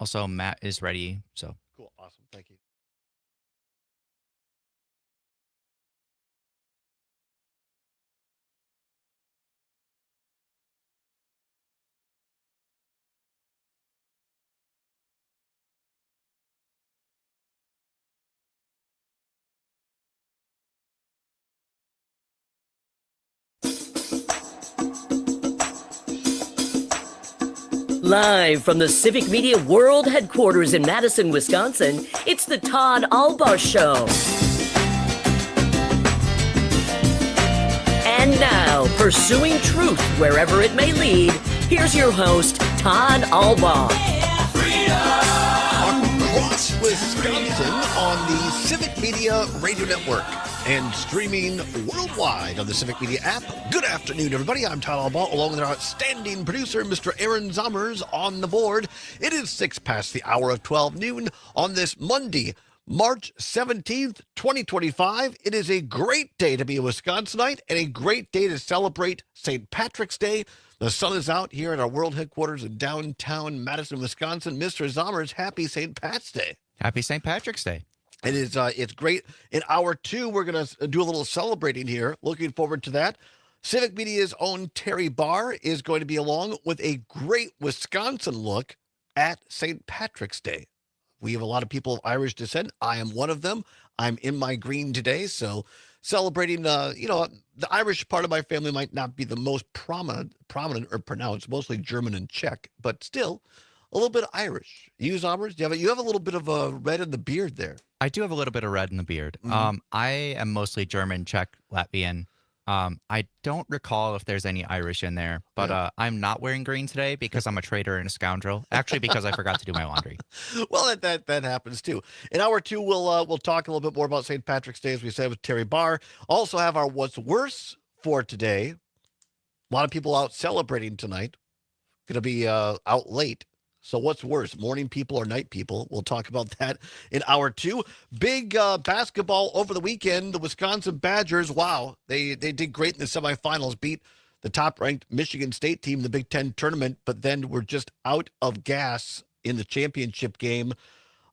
Also, Matt is ready. So Cool. Awesome. Thank you. Live from the Civic Media World Headquarters in Madison, Wisconsin, it's the Todd Allbaugh Show. And now, pursuing truth wherever it may lead, here's your host, Todd Allbaugh. Across Wisconsin on the Civic Media Radio Network and streaming worldwide on the Civic Media app. Good afternoon, everybody. I'm Todd Allbaugh, along with our outstanding producer, Mr. Aaron Zommers, on the board. It is 6 past the hour of 12 noon on this Monday, March 17th, 2025. It is a great day to be a Wisconsinite and a great day to celebrate St. Patrick's Day. The sun is out here at our world headquarters in downtown Madison, Wisconsin. Mr. Zommers, happy St. Pat's Day. happy St. Patrick's Day. It is, it's great. In hour two, we're going to do a little celebrating here. Looking forward to that. Civic Media's own Terry Barr is going to be along with a great Wisconsin look at St. Patrick's Day. We have a lot of people of Irish descent. I am one of them. I'm in my green today, so celebrating, the Irish part of my family might not be the most prominent or pronounced, mostly German and Czech, but still a little bit Irish. You, Zommers, you have a little bit of a red in the beard there. I do have a little bit of red in the beard. I am mostly German, Czech, Latvian. I don't recall if there's any Irish in there, but I'm not wearing green today because I'm a traitor and a scoundrel. Actually, because I forgot to do my laundry. Well, that happens too. In hour two, we'll talk a little bit more about St. Patrick's Day, as we said, with Terry Barr. Also have our What's Worse for today. A lot of people out celebrating tonight. Going to be out late. So what's worse, morning people or night people? We'll talk about that in hour two. Big basketball over the weekend. The Wisconsin Badgers, wow, they did great in the semifinals, beat the top-ranked Michigan State team in the Big Ten tournament, but then were just out of gas in the championship game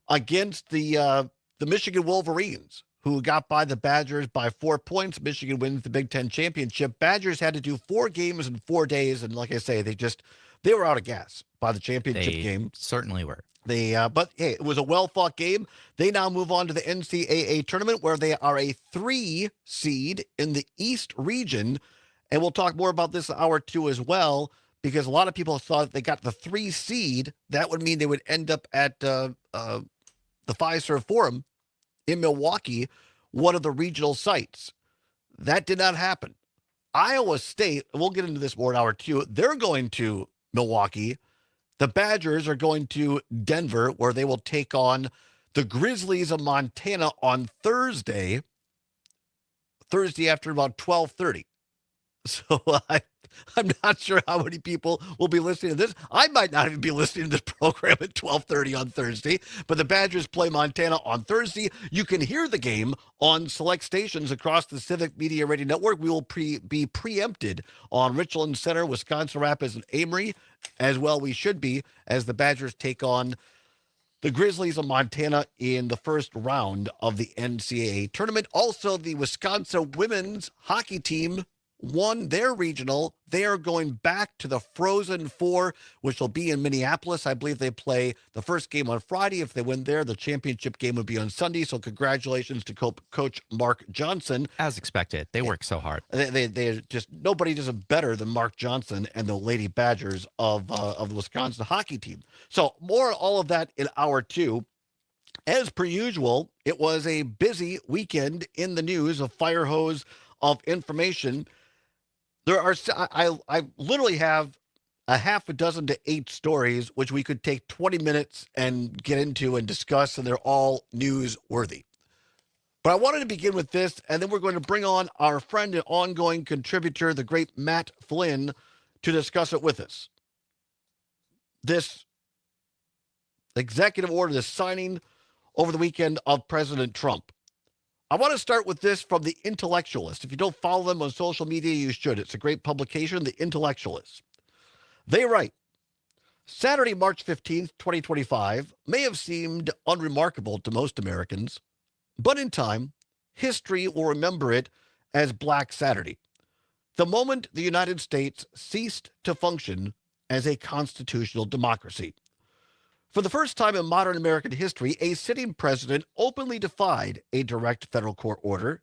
against the Michigan Wolverines, who got by the Badgers by 4 points. Michigan wins the Big Ten championship. Badgers had to do 4 games in 4 days, and like I say, they were out of gas by the championship game. Certainly were. But hey, it was a well-fought game. They now move on to the NCAA tournament, where they are a 3 seed in the East region. And we'll talk more about this in hour two as well, because a lot of people thought if they got the 3 seed, that would mean they would end up at the Fiserv Forum in Milwaukee, one of the regional sites. That did not happen. Iowa State, we'll get into this more in hour two, they're going to Milwaukee. The Badgers are going to Denver, where they will take on the Grizzlies of Montana on Thursday after about 12:30. So I'm not sure how many people will be listening to this. I might not even be listening to this program at 12:30 on Thursday, but the Badgers play Montana on Thursday. You can hear the game on select stations across the Civic Media Radio Network. We will be preempted on Richland Center, Wisconsin Rapids, and Amory, as well we should be, as the Badgers take on the Grizzlies of Montana in the first round of the NCAA tournament. Also, the Wisconsin women's hockey team won their regional. They are going back to the Frozen Four, which will be in Minneapolis. I believe they play the first game on Friday. If they win there, the championship game would be on Sunday. So congratulations to Coach Mark Johnson. As expected. They work so hard. They just, nobody does it better than Mark Johnson and the Lady Badgers of the Wisconsin hockey team. So more all of that in hour two. As per usual, it was a busy weekend in the news, a fire hose of information. I literally have a half a dozen to 8 stories, which we could take 20 minutes and get into and discuss, and they're all newsworthy. But I wanted to begin with this, and then we're going to bring on our friend and ongoing contributor, the great Matt Flynn, to discuss it with us. This executive order, this signing over the weekend of President Trump. I want to start with this from The Intellectualist. If you don't follow them on social media, you should. It's a great publication, The Intellectualist. They write, Saturday, March 15th, 2025, may have seemed unremarkable to most Americans, but in time, history will remember it as Black Saturday, the moment the United States ceased to function as a constitutional democracy. For the first time in modern American history, a sitting president openly defied a direct federal court order,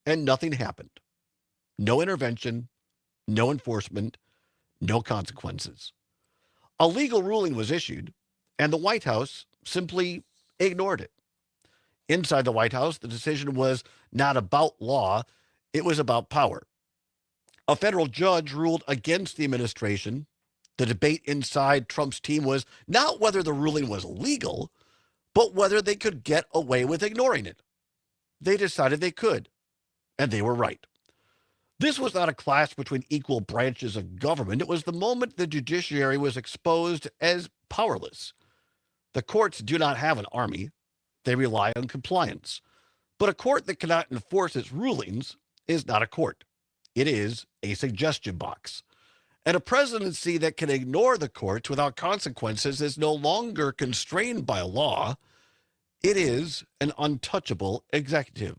and nothing happened. No intervention, no enforcement, no consequences. A legal ruling was issued, and the White House simply ignored it. Inside the White House, the decision was not about law, it was about power. A federal judge ruled against the administration. The debate inside Trump's team was not whether the ruling was legal, but whether they could get away with ignoring it. They decided they could, and they were right. This was not a clash between equal branches of government. It was the moment the judiciary was exposed as powerless. The courts do not have an army. They rely on compliance. But a court that cannot enforce its rulings is not a court. It is a suggestion box. And a presidency that can ignore the courts without consequences is no longer constrained by law. It is an untouchable executive.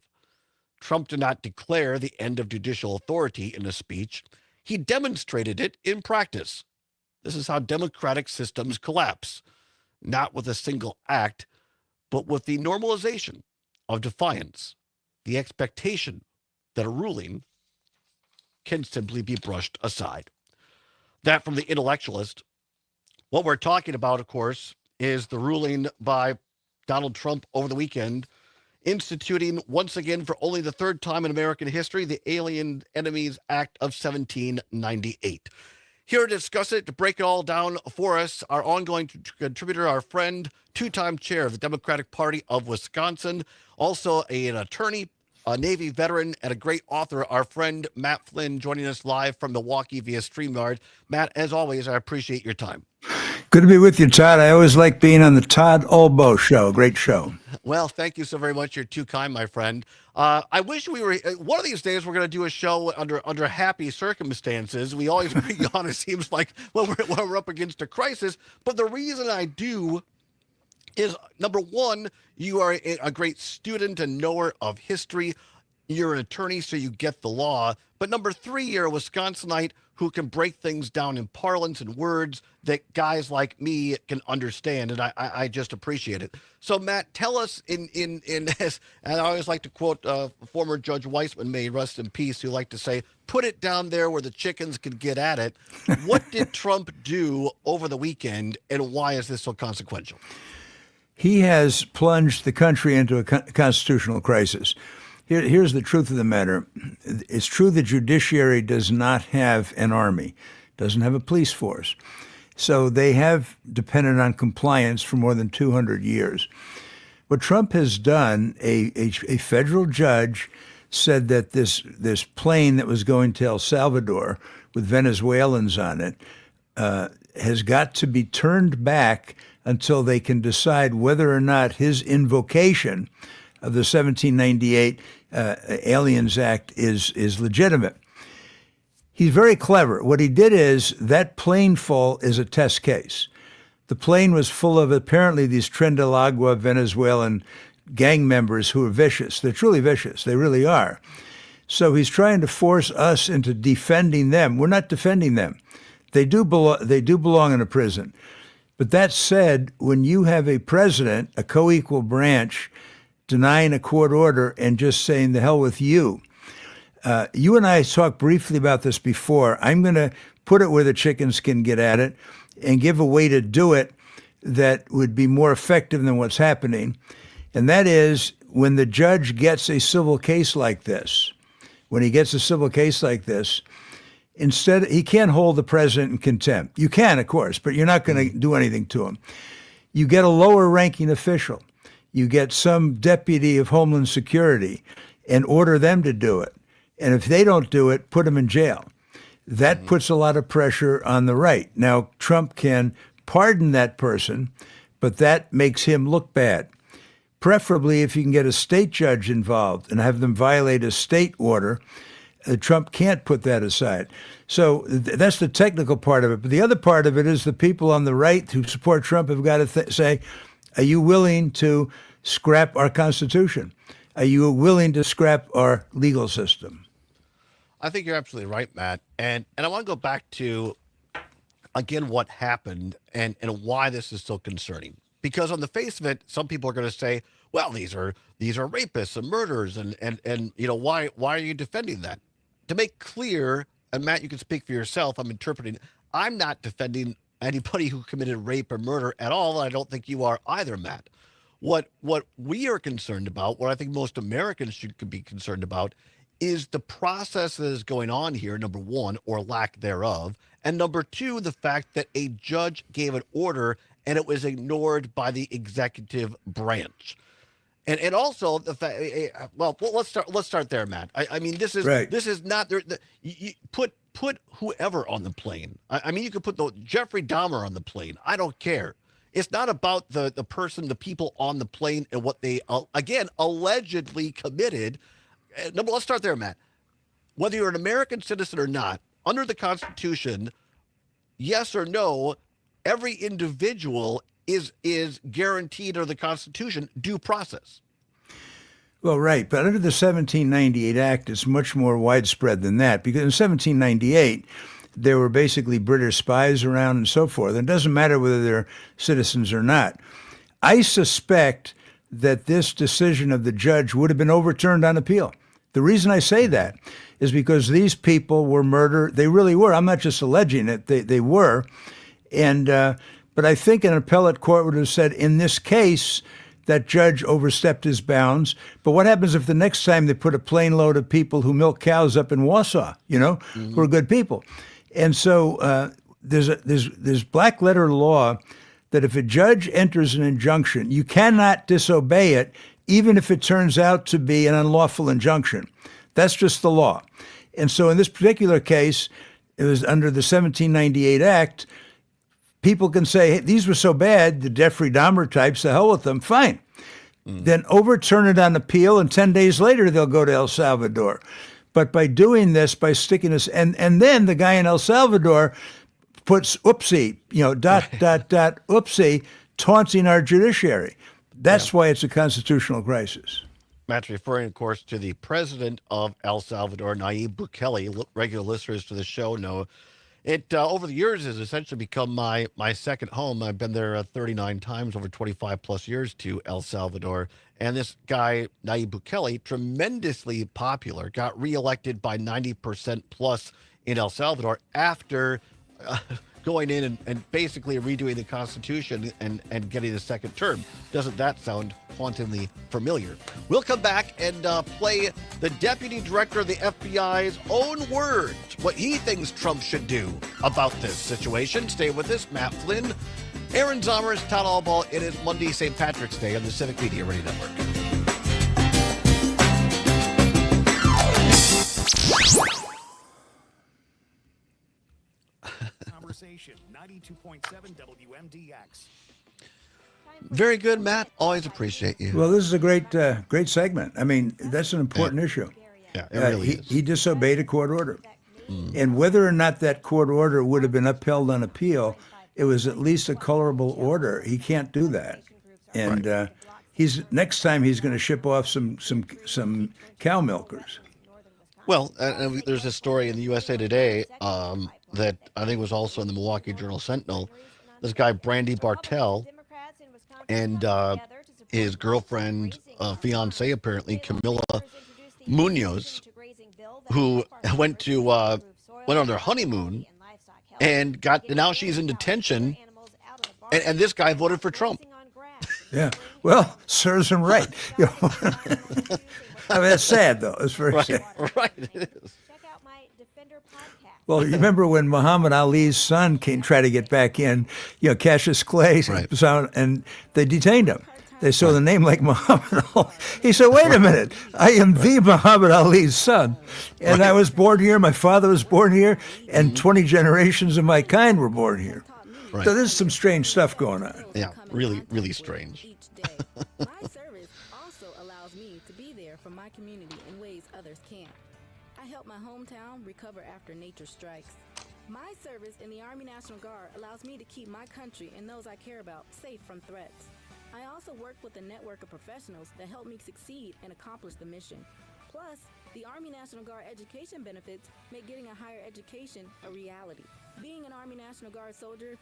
Trump did not declare the end of judicial authority in a speech. He demonstrated it in practice. This is how democratic systems collapse, not with a single act, but with the normalization of defiance, the expectation that a ruling can simply be brushed aside. That from the intellectualist. What we're talking about, of course, is the ruling by Donald Trump over the weekend, instituting once again for only the third time in American history, the Alien Enemies Act of 1798. Here to discuss it, to break it all down for us, our ongoing contributor, our friend, two-time chair of the Democratic Party of Wisconsin, also an attorney, a Navy veteran, and a great author, our friend Matt Flynn, joining us live from Milwaukee via StreamYard. Matt, as always, I appreciate your time. Good to be with you, Todd. I always like being on the Todd Allbaugh show. Great show. Well, thank you so very much. You're too kind, my friend. I wish we were, one of these days, we're going to do a show under happy circumstances. We always bring you on, it seems like, when we're up against a crisis. But the reason I do is, number one, you are a great student and knower of history. You're an attorney, so you get the law. But number three, you're a Wisconsinite who can break things down in parlance and words that guys like me can understand, and I just appreciate it. So, Matt, tell us in this, and I always like to quote former Judge Weissman, may he rest in peace, who liked to say, "Put it down there where the chickens can get at it." What did Trump do over the weekend, and why is this so consequential? He has plunged the country into a constitutional crisis. Here's the truth of the matter. It's true the judiciary does not have an army, doesn't have a police force. So they have depended on compliance for more than 200 years. What Trump has done, a federal judge said that this plane that was going to El Salvador with Venezuelans on it has got to be turned back until they can decide whether or not his invocation of the 1798 Aliens Act is legitimate. He's very clever. What he did is that plane fall is a test case. The plane was full of apparently these Tren del Agua Venezuelan gang members who are vicious. They're truly vicious. They really are. So he's trying to force us into defending them. We're not defending them. They do belong in a prison. But that said, when you have a president, a co-equal branch, denying a court order and just saying the hell with you. You and I talked briefly about this before. I'm going to put it where the chickens can get at it and give a way to do it that would be more effective than what's happening. And that is when the judge gets a civil case like this, instead, he can't hold the president in contempt. You can, of course, but you're not going to do anything to him. You get a lower ranking official. You get some deputy of Homeland Security and order them to do it. And if they don't do it, put them in jail. That puts a lot of pressure on the right. Now, Trump can pardon that person, but that makes him look bad. Preferably if you can get a state judge involved and have them violate a state order, Trump can't put that aside. So that's the technical part of it. But the other part of it is the people on the right who support Trump have got to say, are you willing to scrap our Constitution? Are you willing to scrap our legal system? I think you're absolutely right, Matt. And I want to go back to, again, what happened and why this is so concerning. Because on the face of it, some people are going to say, well, these are rapists and murderers, and you know, why are you defending that? To make clear, and Matt, you can speak for yourself, I'm interpreting, I'm not defending anybody who committed rape or murder at all. I don't think you are either, Matt. What we are concerned about, what I think most Americans should be concerned about, is the process that is going on here, number one, or lack thereof, and number two, the fact that a judge gave an order and it was ignored by the executive branch. And also the fact, well, let's start there, Matt. I mean, this is right. This is not there. You put whoever on the plane. I mean, you could put Jeffrey Dahmer on the plane. I don't care. It's not about the person, the people on the plane, and what they again allegedly committed. Let's start there, Matt. Whether you're an American citizen or not, under the Constitution, yes or no, every individual is guaranteed under the Constitution due process. Well, right. But under the 1798 Act, it's much more widespread than that, because in 1798, there were basically British spies around and so forth. And it doesn't matter whether they're citizens or not. I suspect that this decision of the judge would have been overturned on appeal. The reason I say that is because these people were murdered. They really were. I'm not just alleging it. They were. And but I think an appellate court would have said, in this case, that judge overstepped his bounds. But what happens if the next time they put a plane load of people who milk cows up in Wausau, who are good people? And so there's black letter law that if a judge enters an injunction, you cannot disobey it, even if it turns out to be an unlawful injunction. That's just the law. And so in this particular case, it was under the 1798 Act. People can say, hey, these were so bad, the Jeffrey Dahmer types, the hell with them, fine. Then overturn it on appeal, and 10 days later they'll go to El Salvador. But by doing this, by sticking this, and then the guy in El Salvador puts oopsie, oopsie, taunting our judiciary. That's why it's a constitutional crisis. Matt's referring, of course, to the president of El Salvador, Nayib Bukele. Regular listeners to the show know it over the years has essentially become my second home. I've been there 39 times over 25 plus years to El Salvador. And this guy, Nayib Bukele, tremendously popular, got reelected by 90% plus in El Salvador after going in and basically redoing the Constitution and getting a second term. Doesn't that sound hauntingly familiar? We'll come back and play the Deputy Director of the FBI's own words, what he thinks Trump should do about this situation. Stay with us, Matt Flynn, Aaron Zomers, Todd Allbaugh. It is Monday, St. Patrick's Day on the Civic Media Radio Network. Conversation 92.7 WMDX. Very good, Matt. Always appreciate you. Well, this is a great segment. I mean, that's an important issue. Yeah, it really is. He disobeyed a court order. And whether or not that court order would have been upheld on appeal, it was at least a colorable order. He can't do that. And next time he's going to ship off some cow milkers. Well, there's a story in the USA Today that I think was also in the Milwaukee Journal Sentinel. This guy, Brandy Bartell, and his girlfriend, fiance apparently, Camila Munoz, who went on their honeymoon and now she's in detention, and this guy voted for Trump. Yeah, well, serves him right. I mean, that's sad, though. It's very sad. Right, it is. Well, you remember when Muhammad Ali's son tried to get back in, Cassius Clay, and they detained him. They saw the name like Muhammad Ali. He said, wait a minute, I am the Muhammad Ali's son. And I was born here, my father was born here, and 20 generations of my kind were born here. Right. So there's some strange stuff going on. Yeah, really, really strange. My service also allows me to be there for my community in ways others can't. I help my hometown recover after nature strikes. My service in the Army National Guard allows me to keep my country and those I care about safe from threats. I also work with a network of professionals that help me succeed and accomplish the mission. Plus, the Army National Guard education benefits make getting a higher education a reality. Being an Army National Guard soldier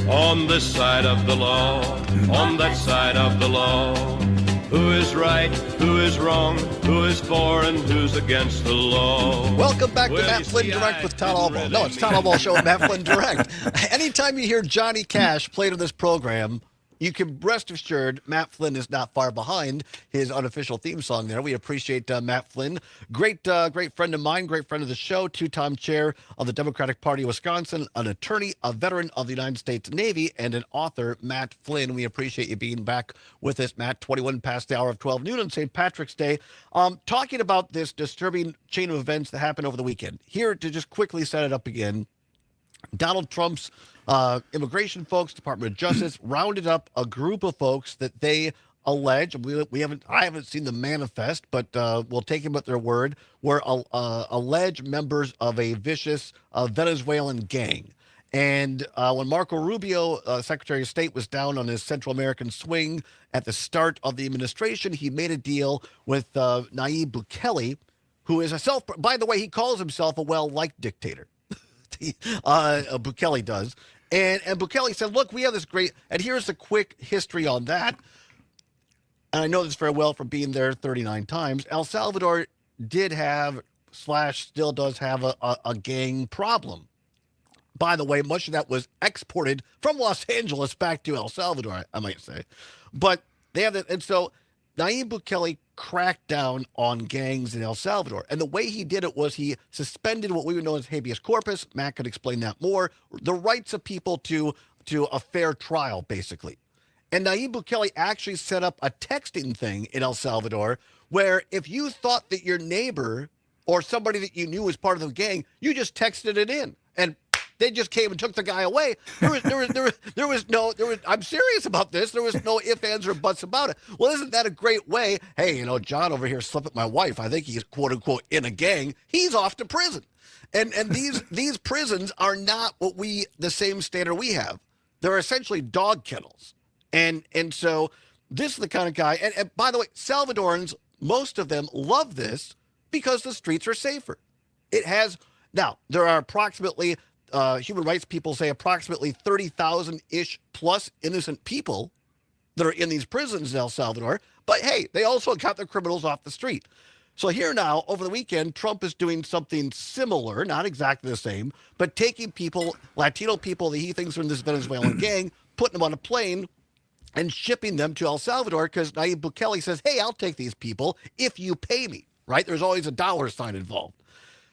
On this side of the law, on that side of the law. Who is right, who is wrong, who is for and who's against the law? Welcome back to Well, Matt you Flynn see, Direct with Todd I Allbaugh. didn't No, it's really Todd Allbaugh Show with Matt Flynn Direct. Anytime you hear Johnny Cash played on this program, you can rest assured Matt Flynn is not far behind his unofficial theme song there. We appreciate Matt Flynn. Great friend of mine, great friend of the show, two-time chair of the Democratic Party of Wisconsin, an attorney, a veteran of the United States Navy, and an author, Matt Flynn. We appreciate you being back with us, Matt. 21 past the hour of 12 noon on St. Patrick's Day. Talking about this disturbing chain of events that happened over the weekend. Here to just quickly set it up again, Donald Trump's immigration folks, Department of Justice, rounded up a group of folks that they allege, I haven't seen the manifest, but we'll take them at their word, were alleged members of a vicious Venezuelan gang. And when Marco Rubio, Secretary of State, was down on his Central American swing at the start of the administration, he made a deal with Nayib Bukele, who is by the way, he calls himself a well-liked dictator. Bukele does. And Bukele said, look, we have this great, and here's a quick history on that. And I know this very well from being there 39 times. El Salvador did have, / still does have a gang problem. By the way, much of that was exported from Los Angeles back to El Salvador, I might say. But they have that. And so Nayib Bukele cracked down on gangs in El Salvador. And the way he did it was he suspended what we would know as habeas corpus. Matt could explain that more. The rights of people to a fair trial, basically. And Nayib Bukele actually set up a texting thing in El Salvador where if you thought that your neighbor or somebody that you knew was part of the gang, you just texted it in. And they just came and took the guy away. I'm serious about this. There was no ifs, ands, or buts about it. Well, isn't that a great way? Hey, John over here slept with my wife. I think he's quote unquote in a gang. He's off to prison. And these prisons are not the same standard we have. They're essentially dog kennels. And so this is the kind of guy. And by the way, Salvadorans, most of them love this because the streets are safer. Now, there are approximately human rights people say approximately 30,000-ish plus innocent people that are in these prisons in El Salvador. But hey, they also got the criminals off the street. So here now, over the weekend, Trump is doing something similar, not exactly the same, but taking people, Latino people that he thinks are in this Venezuelan gang, putting them on a plane and shipping them to El Salvador because Nayib Bukele says, hey, I'll take these people if you pay me, right? There's always a dollar sign involved.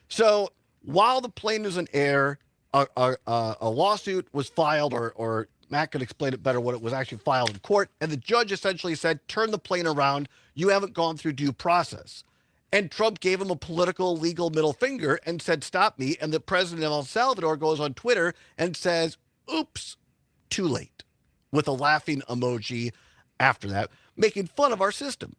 So while the plane was in air, a lawsuit was filed, or Matt could explain it better what it was actually filed in court, and the judge essentially said, turn the plane around. You haven't gone through due process. And Trump gave him a political, legal middle finger and said, stop me. And the president of El Salvador goes on Twitter and says, oops, too late, with a laughing emoji after that, making fun of our system.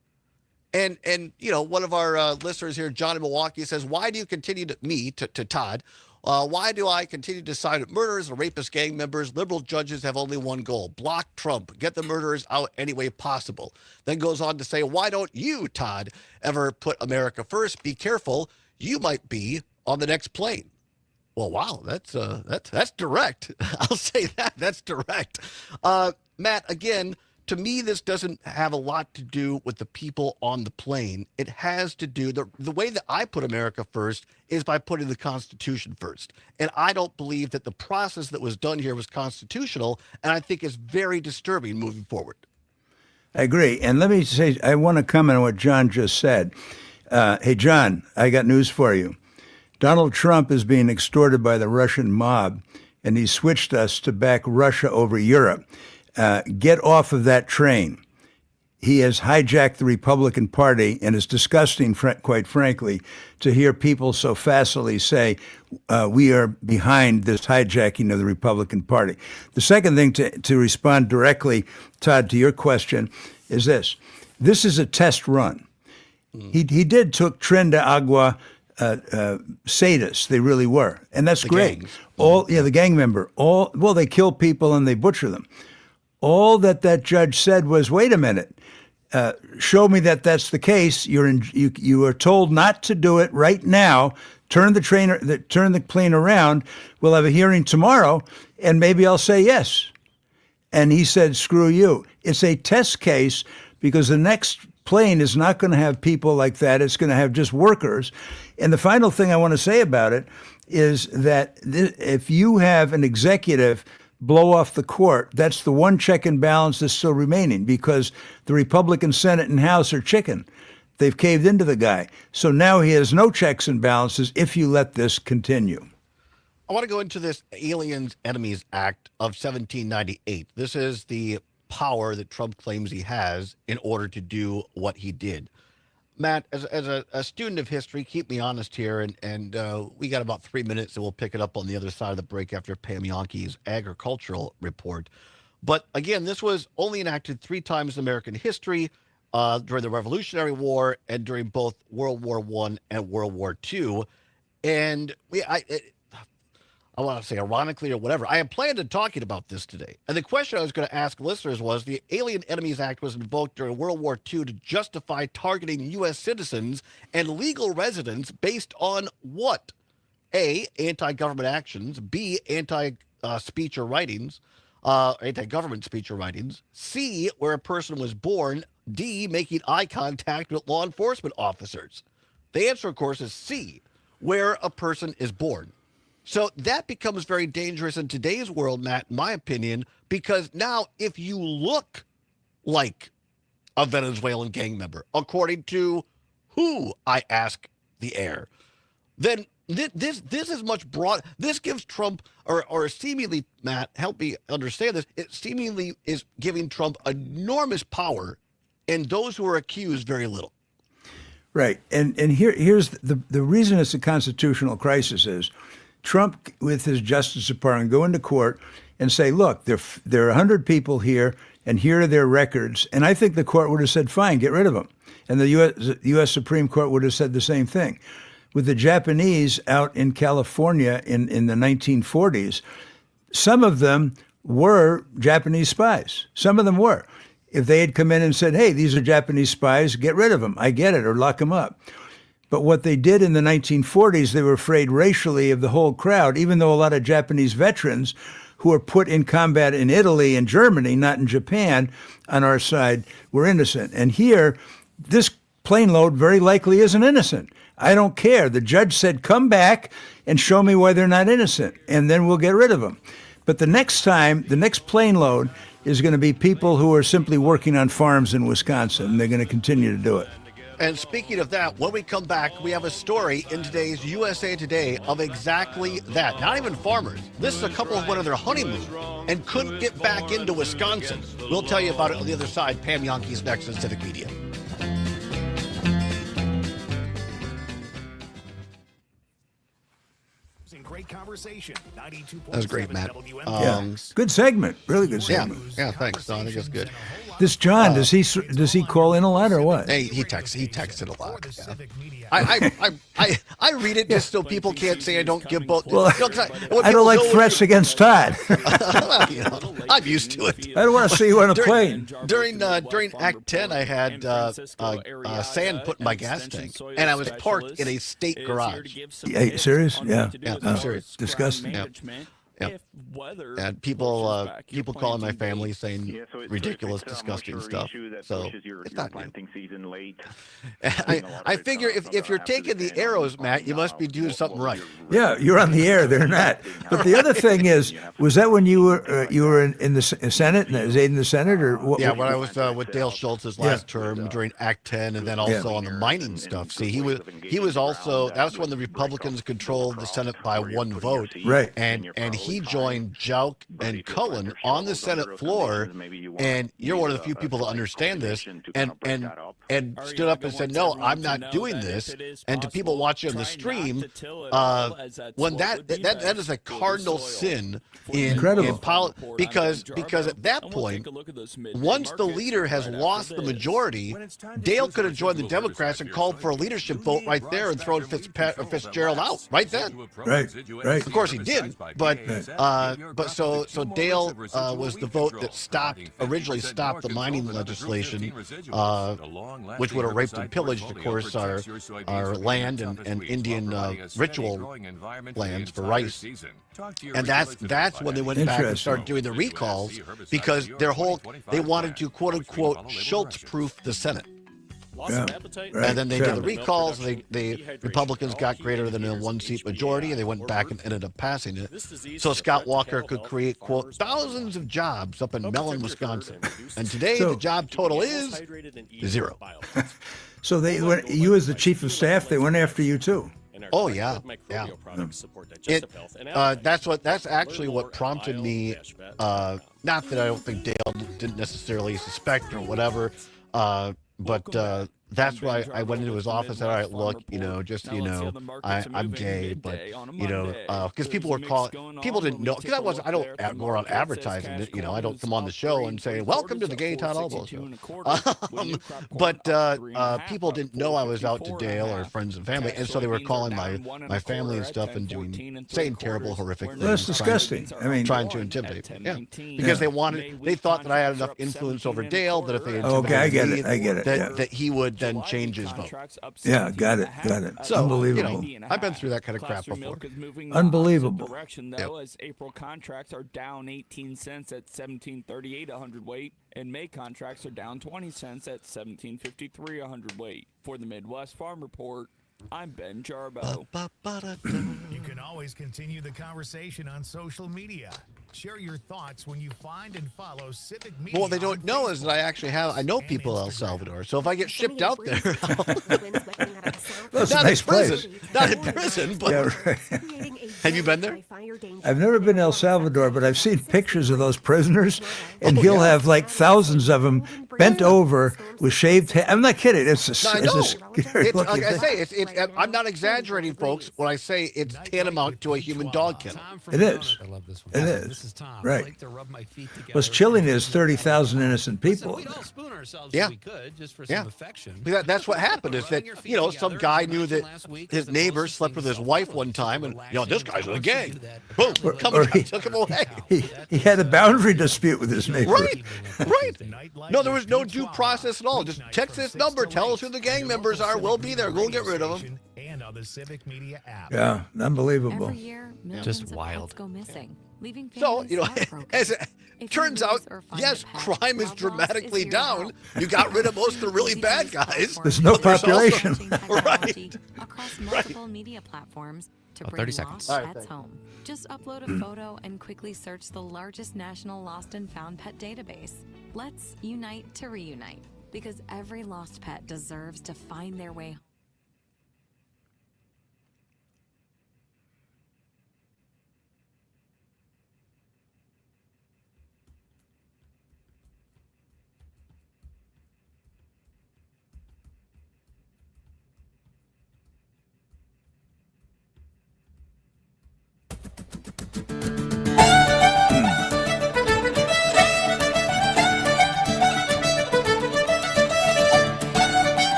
And one of our listeners here, John in Milwaukee, says, why do you continue to Todd, why do I continue to decide that murderers and rapist gang members, liberal judges have only one goal, block Trump, get the murderers out any way possible. Then goes on to say, why don't you, Todd, ever put America first? Be careful. You might be on the next plane. Well, wow, that's direct. I'll say that. That's direct. Matt, again, to me, this doesn't have a lot to do with the people on the plane. It has to do, the way that I put America first is by putting the Constitution first. And I don't believe that the process that was done here was constitutional, and I think it's very disturbing moving forward. I agree. And let me say, I want to comment on what John just said. Hey, John, I got news for you. Donald Trump is being extorted by the Russian mob, and he switched us to back Russia over Europe. get off of that train. He has hijacked the Republican Party, and it's disgusting, quite frankly, to hear people so facilely say we are behind this hijacking of the Republican Party. The second thing to respond directly, Todd, to your question is this. This is a test run. He took Tren de Agua sadists. They really were. And that's great. Gangs. The gang member. They kill people and they butcher them. All that judge said was, wait a minute. Show me that that's the case. You are told not to do it right now. Turn the plane around. We'll have a hearing tomorrow, and maybe I'll say yes. And he said, screw you. It's a test case because the next plane is not going to have people like that. It's going to have just workers. And the final thing I want to say about it is that if you have an executive blow off the court, that's the one check and balance that's still remaining because the Republican Senate and House are chicken. They've caved into the guy. So now he has no checks and balances if you let this continue. I want to go into this Aliens Enemies Act of 1798. This is the power that Trump claims he has in order to do what he did. Matt, as a student of history, keep me honest here, and we got about 3 minutes, and we'll pick it up on the other side of the break after Pam Yonke's agricultural report. But again, this was only enacted 3 times in American history, during the Revolutionary War and during both World War I and World War II. And I want to say ironically or whatever, I had planned on talking about this today. And the question I was going to ask listeners was, the Alien Enemies Act was invoked during World War II to justify targeting U.S. citizens and legal residents based on what? A, anti-government actions. B, anti-government speech or writings. C, where a person was born. D, making eye contact with law enforcement officers. The answer, of course, is C, where a person is born. So that becomes very dangerous in today's world, Matt, in my opinion, because now if you look like a Venezuelan gang member, according to who, I ask the air, then this is much broad. This gives Trump, or seemingly, Matt, help me understand this, it seemingly is giving Trump enormous power and those who are accused very little. Right. And here's the reason it's a constitutional crisis is Trump, with his Justice Department, go into court and say, look, there are 100 people here, and here are their records. And I think the court would have said, fine, get rid of them. And the U.S. Supreme Court would have said the same thing. With the Japanese out in California in the 1940s, some of them were Japanese spies. Some of them were. If they had come in and said, hey, these are Japanese spies, get rid of them. I get it, or lock them up. But what they did in the 1940s, they were afraid racially of the whole crowd, even though a lot of Japanese veterans who were put in combat in Italy and Germany, not in Japan, on our side, were innocent. And here, this plane load very likely isn't innocent. I don't care. The judge said, come back and show me why they're not innocent, and then we'll get rid of them. But the next time, the next plane load is going to be people who are simply working on farms in Wisconsin, and they're going to continue to do it. And speaking of that, when we come back, we have a story in today's USA Today of exactly that. Not even farmers. This is a couple who went on their honeymoon and couldn't get back into Wisconsin. We'll tell you about it on the other side. Pam Yonke's next on Civic Media. Great conversation. That was great, Matt. Good segment. Really good segment. Yeah, thanks. No, I think it's good. This John, does he call in a lot or what? Hey, he texted a lot. Yeah. I read it just so people can't say I don't give both. Well, I don't like threats against Todd. Well, I'm used to it. I don't want to see you on a plane. During Act 10, I had sand put in my gas tank, and I was parked in a state garage. Yeah, serious? Yeah. I'm serious. Disgusting. Yep. And people calling my family saying ridiculous, disgusting stuff. So it's not good. I figure if you're taking the arrows, Matt, you must be doing something right. Yeah, you're on the air. They're not. But the other thing is, was that when you were in the Senate, was aid in the Senate, or what? Yeah, when I was with Dale Schultz's last term during Act 10, and then also on the mining stuff. See, he was also, that was when the Republicans controlled the Senate by one vote. Right. And he he joined Jauch and Cohen on the Senate floor, and you're one of the few people to understand this, and stood up and said, "No, I'm not doing this." And to people watching on the stream, when that is a cardinal sin in because at that point, once the leader has lost the majority, Dale could have joined the Democrats and called for a leadership vote right there and thrown Fitzgerald out right then. Right. Of course he didn't, but so Dale was the vote that originally stopped the mining legislation, which would have raped and pillaged, of course, our land and Indian ritual lands for rice. And that's when they went back and started doing the recalls, because they wanted to quote unquote Schultz-proof the Senate. Yeah. Right. And then they did the recalls. The Republicans got greater than a 1-seat majority, and they went back and ended up passing it. So Scott Walker could create, quote, thousands of jobs up in Mellon, Wisconsin. And today the job total is 0. So you as the chief of staff, they went after you too. Oh yeah. That's actually what prompted me. Not that I don't think Dale didn't necessarily suspect or whatever. But that's why I went into his office and said, all right, look, I'm gay, but, because people didn't know, because I don't go around advertising it, I don't come on the show and say, welcome to the Gay Todd Allbaugh show. But people didn't know I was out to Dale or friends and family, and so they were calling my family and stuff and saying terrible, horrific things. That's disgusting. Trying to intimidate. Yeah. Because they thought that I had enough influence over Dale that if they intimidated I get it. That he would then change his vote. Yeah, got it. So, unbelievable. I've been through that kind of crap before. Unbelievable. Direction, though, as April contracts are down 18 cents at 17.38 a hundredweight, and May contracts are down 20 cents at 17.53 a hundredweight. For the Midwest Farm Report, I'm Ben Jarbo. You can always continue the conversation on social media. Share your thoughts when you find and follow Civic Media. Well, what they don't know is that I know people in El Salvador. So if I get shipped out there, That's a not nice in prison, place. not in prison, but Yeah, right. have you been there? I've never been to El Salvador, but I've seen pictures of those prisoners, and he'll have like thousands of them bent over with shaved head. I'm not kidding. It's a scary Like I thing. say, I'm not exaggerating, folks, when I say it's tantamount to a human dog kennel. It is. I love this one. It This is. is Tom. Right. I like to rub my feet together. What's chilling is 30,000 innocent people. So we'd all spoon ourselves Yeah. if we could, just for Yeah. some affection. That's what happened is that, some guy knew that his neighbor slept with his wife one time, and, this guy's in a gang. Boom, took him away. He had a boundary dispute with his neighbor. Right. No, there was no due process at all. Just text this number, tell us who the gang members are, we'll be there, we'll get rid of them. And on the Civic Media app. Yeah, unbelievable. Every year, millions Just of wild. pets go missing, leaving So, families heartbroken. as it If turns you out, lose or find yes, a pet, crime is Allbaugh dramatically here to down. help. You got rid of most of the really bad guys. There's no but there's also- population. Leveraging technology across multiple media platforms to bring 30 lost seconds. All right, pets thanks. home. Just upload a photo and quickly search the largest national lost and found pet database. Let's unite to reunite, because every lost pet deserves to find their way home.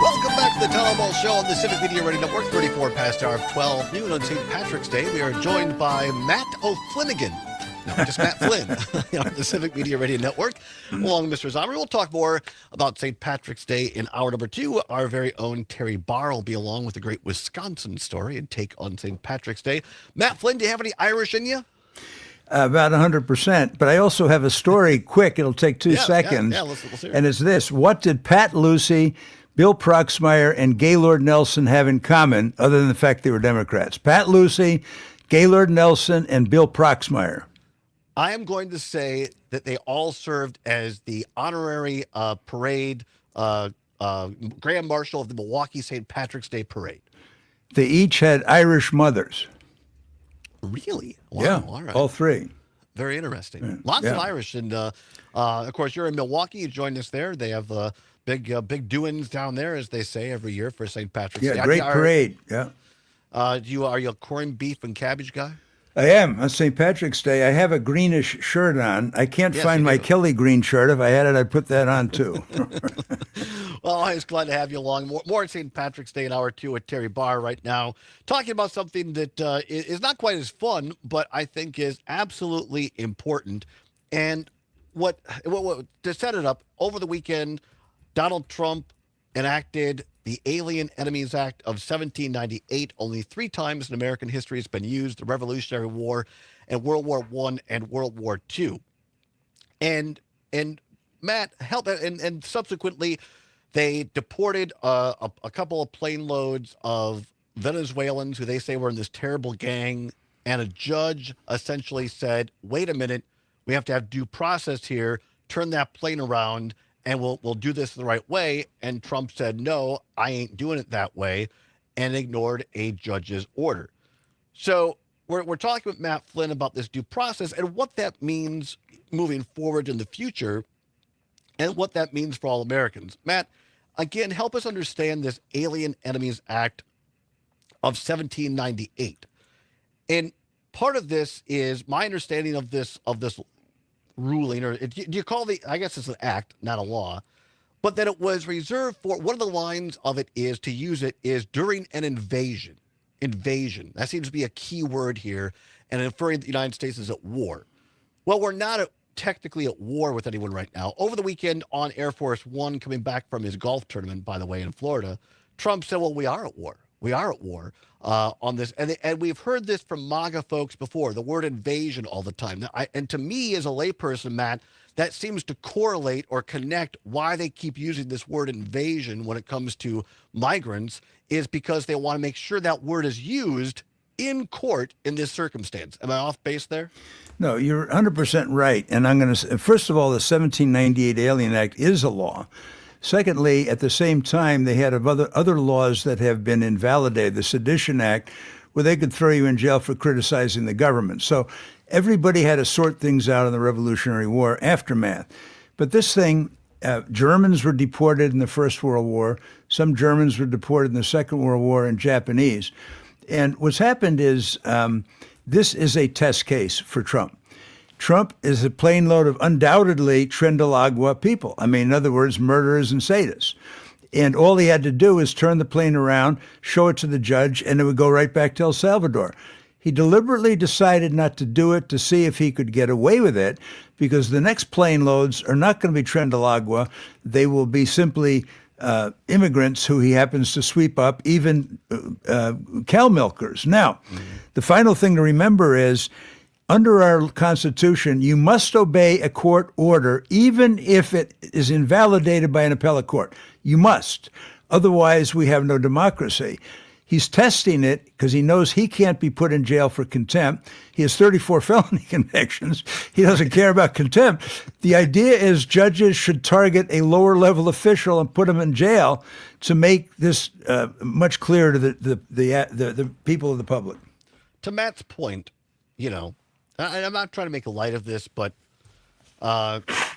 Welcome back to the Todd Allbaugh Show on the Civic Media Radio Network, 34 past hour of 12 noon on St. Patrick's Day. We are joined by Matt O'Flanagan. No, just Matt Flynn on the Civic Media Radio Network, along with Mr. Zombie. We'll talk more about St. Patrick's Day in hour number 2. Our very own Terry Barr will be along with a great Wisconsin story and take on St. Patrick's Day. Matt Flynn, do you have any Irish in you? About 100%. But I also have a story quick. It'll take 2 seconds. Yeah, let's hear it. And it's this. What did Pat Lucy, Bill Proxmire, and Gaylord Nelson have in common, other than the fact they were Democrats? Pat Lucy, Gaylord Nelson, and Bill Proxmire. I am going to say that they all served as the honorary parade Grand Marshal of the Milwaukee St. Patrick's Day Parade. They each had Irish mothers. Really? Wow. Yeah, All right. all three. Very interesting. Lots of Irish. And, of course, you're in Milwaukee. You joined us there. They have big doings down there, as they say, every year for St. Patrick's Day. Yeah, great parade. Yeah. Are you a corned beef and cabbage guy? I am. On St. Patrick's Day, I have a greenish shirt on. I can't Yes, find you my do. Kelly green shirt. If I had it, I'd put that on too. Well, I was glad to have you along. More St. Patrick's Day in hour 2 with Terry Barr right now, talking about something that is not quite as fun, but I think is absolutely important. And what to set it up, over the weekend, Donald Trump enacted the Alien Enemies Act of 1798. Only 3 times in American history it's been used: the Revolutionary War and World War I and World War II. And Matt, and subsequently, they deported a couple of plane loads of Venezuelans who they say were in this terrible gang. And a judge essentially said, wait a minute, we have to have due process here. Turn that plane around and we'll do this the right way. And Trump said, no, I ain't doing it that way, and ignored a judge's order. So we're talking with Matt Flynn about this due process and what that means moving forward in the future, and what that means for all Americans. Matt, again, help us understand this Alien Enemies Act of 1798. And part of this is my understanding of this ruling, or do you call I guess it's an act, not a law, but that it was reserved for, one of the lines of it is, to use it is during an invasion. Invasion. That seems to be a key word here, and inferring that the United States is at war. Well, we're not technically at war with anyone right now. Over the weekend on Air Force One, coming back from his golf tournament, by the way, in Florida, Trump said, well, we are at war. We are at war on this. And we've heard this from MAGA folks before, the word invasion all the time. Now, and to me, as a layperson, Matt, that seems to correlate or connect why they keep using this word invasion when it comes to migrants, is because they want to make sure that word is used in court in this circumstance. Am I off base there? No, you're 100% right. And I'm going to, first of all, the 1798 Alien Act is a law. Secondly, at the same time, they had other laws that have been invalidated, the Sedition Act, where they could throw you in jail for criticizing the government. So everybody had to sort things out in the Revolutionary War aftermath. But this thing, Germans were deported in the First World War. Some Germans were deported in the Second World War, and Japanese. And what's happened is this is a test case for Trump. Trump is a plane load of undoubtedly Trindalagua people. I mean, in other words, murderers and sadists. And all he had to do is turn the plane around, show it to the judge, and it would go right back to El Salvador. He deliberately decided not to do it to see if he could get away with it, because the next plane loads are not going to be Trindalagua. They will be simply immigrants who he happens to sweep up, even cow milkers. Now, the final thing to remember is, under our Constitution, you must obey a court order, even if it is invalidated by an appellate court. You must. Otherwise, we have no democracy. He's testing it because he knows he can't be put in jail for contempt. He has 34 felony convictions. He doesn't care about contempt. The idea is judges should target a lower level official and put him in jail to make this much clearer to the people of the public. To Matt's point, and I'm not trying to make a light of this, but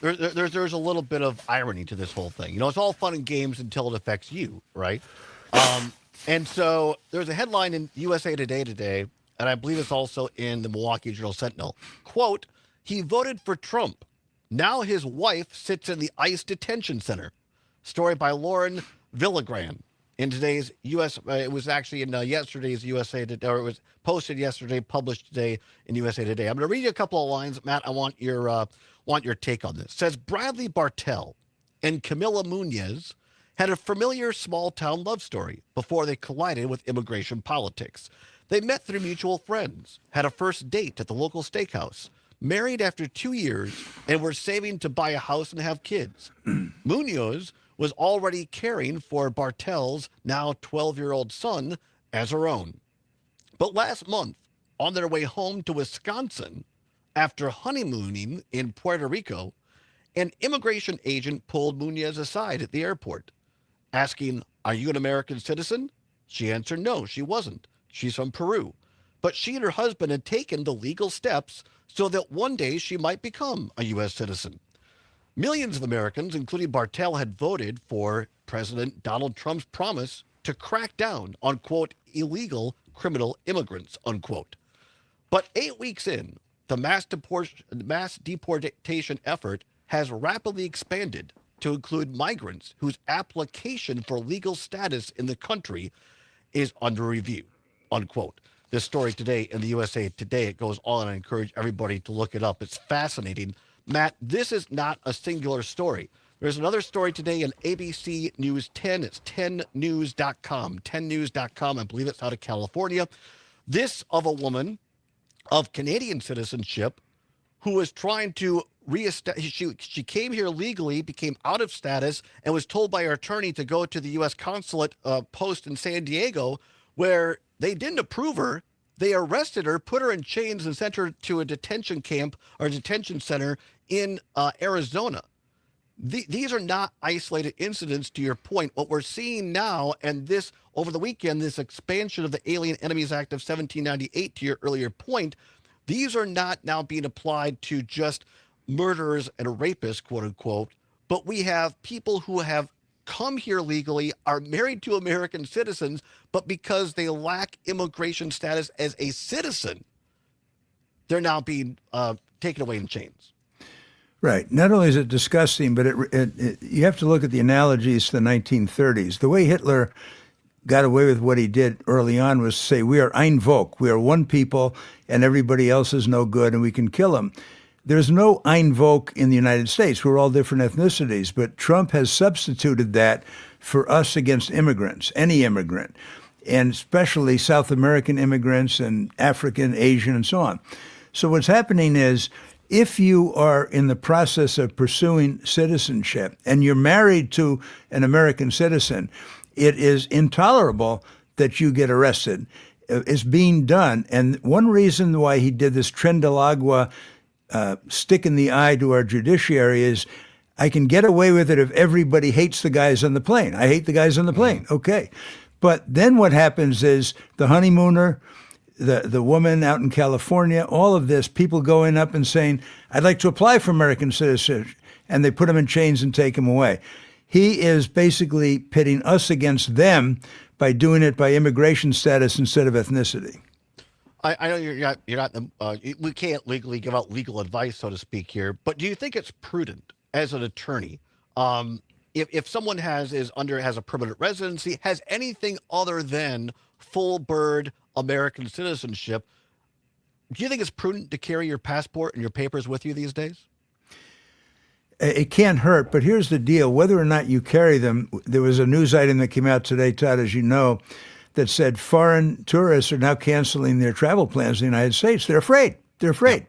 there's a little bit of irony to this whole thing. It's all fun and games until it affects you, right? And so there's a headline in USA today, and I believe it's also in the Milwaukee Journal-Sentinel. Quote, he voted for Trump. Now his wife sits in the ICE detention center. Story by Lauren Villagran in today's it was actually in yesterday's USA Today, or it was posted yesterday, published today in USA Today. I'm going to read you a couple of lines, Matt. I want your take on this. It says Bradley Bartell and Camila Munoz had a familiar small-town love story before they collided with immigration politics. They met through mutual friends, had a first date at the local steakhouse, married after 2 years, and were saving to buy a house and have kids. Munoz was already caring for Bartell's now 12-year-old son as her own. But last month, on their way home to Wisconsin, after honeymooning in Puerto Rico, an immigration agent pulled Munoz aside at the airport. asking, "Are you an American citizen?" She answered no, she wasn't. She's from Peru. But she and her husband had taken the legal steps so that one day she might become a U.S. citizen. Millions of Americans, including Bartell, had voted for President Donald Trump's promise to crack down on, quote, illegal criminal immigrants, unquote. But 8 weeks in, the mass deportation effort has rapidly expanded to include migrants whose application for legal status in the country is under review, unquote. This story today in the USA Today, it goes on. I encourage everybody to look it up. It's fascinating. Matt, this is not a singular story. There's another story today in ABC News 10. It's 10news.com. 10news.com. I believe it's out of California. This of a woman of Canadian citizenship who was trying to reestablish. She came here legally, became out of status, and was told by her attorney to go to the U.S. consulate post in San Diego, where they didn't approve her. They arrested her, put her in chains, and sent her to a detention camp or detention center in Arizona. These are not isolated incidents, to your point. What we're seeing now, and this over the weekend, this expansion of the Alien Enemies Act of 1798, to your earlier point, these are not now being applied to just murderers and rapists, quote unquote, but we have people who have come here legally, are married to American citizens, but because they lack immigration status as a citizen, they're now being taken away in chains. Right. Not only is it disgusting, but you have to look at the analogies to the 1930s. The way Hitler got away with what he did early on was to say, we are ein Volk, we are one people, and everybody else is no good, and we can kill them. There's no ein Volk in the United States. We're all different ethnicities, but Trump has substituted that for us against immigrants, any immigrant, and especially South American immigrants and African, Asian, and so on. So what's happening is, if you are in the process of pursuing citizenship and you're married to an American citizen, it is intolerable that you get arrested. It's being done. And one reason why he did this Trendalagua stick in the eye to our judiciary is, I can get away with it if everybody hates the guys on the plane. I hate the guys on the plane. Okay. But then what happens is the honeymooner, the woman out in California, all of this, people going up and saying, I'd like to apply for American citizenship, and they put them in chains and take them away. He is basically pitting us against them by doing it by immigration status instead of ethnicity. I know you're not we can't legally give out legal advice, so to speak, here, but do you think it's prudent as an attorney, if someone has a permanent residency, has anything other than full bird American citizenship, do you think it's prudent to carry your passport and your papers with you these days? It can't hurt, but here's the deal. Whether or not you carry them, there was a news item that came out today, Todd, as you know, that said foreign tourists are now canceling their travel plans in the United States. They're afraid. They're afraid.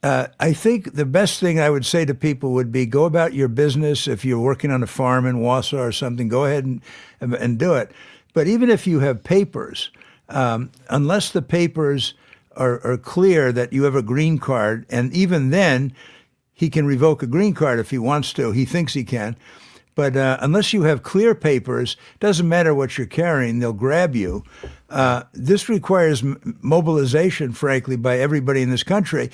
I think the best thing I would say to people would be, go about your business. If you're working on a farm in Wausau or something, go ahead and do it. But even if you have papers, unless the papers are clear that you have a green card, and even then, he can revoke a green card if he wants to. He thinks he can. But unless you have clear papers, doesn't matter what you're carrying, they'll grab you. This requires mobilization, frankly, by everybody in this country,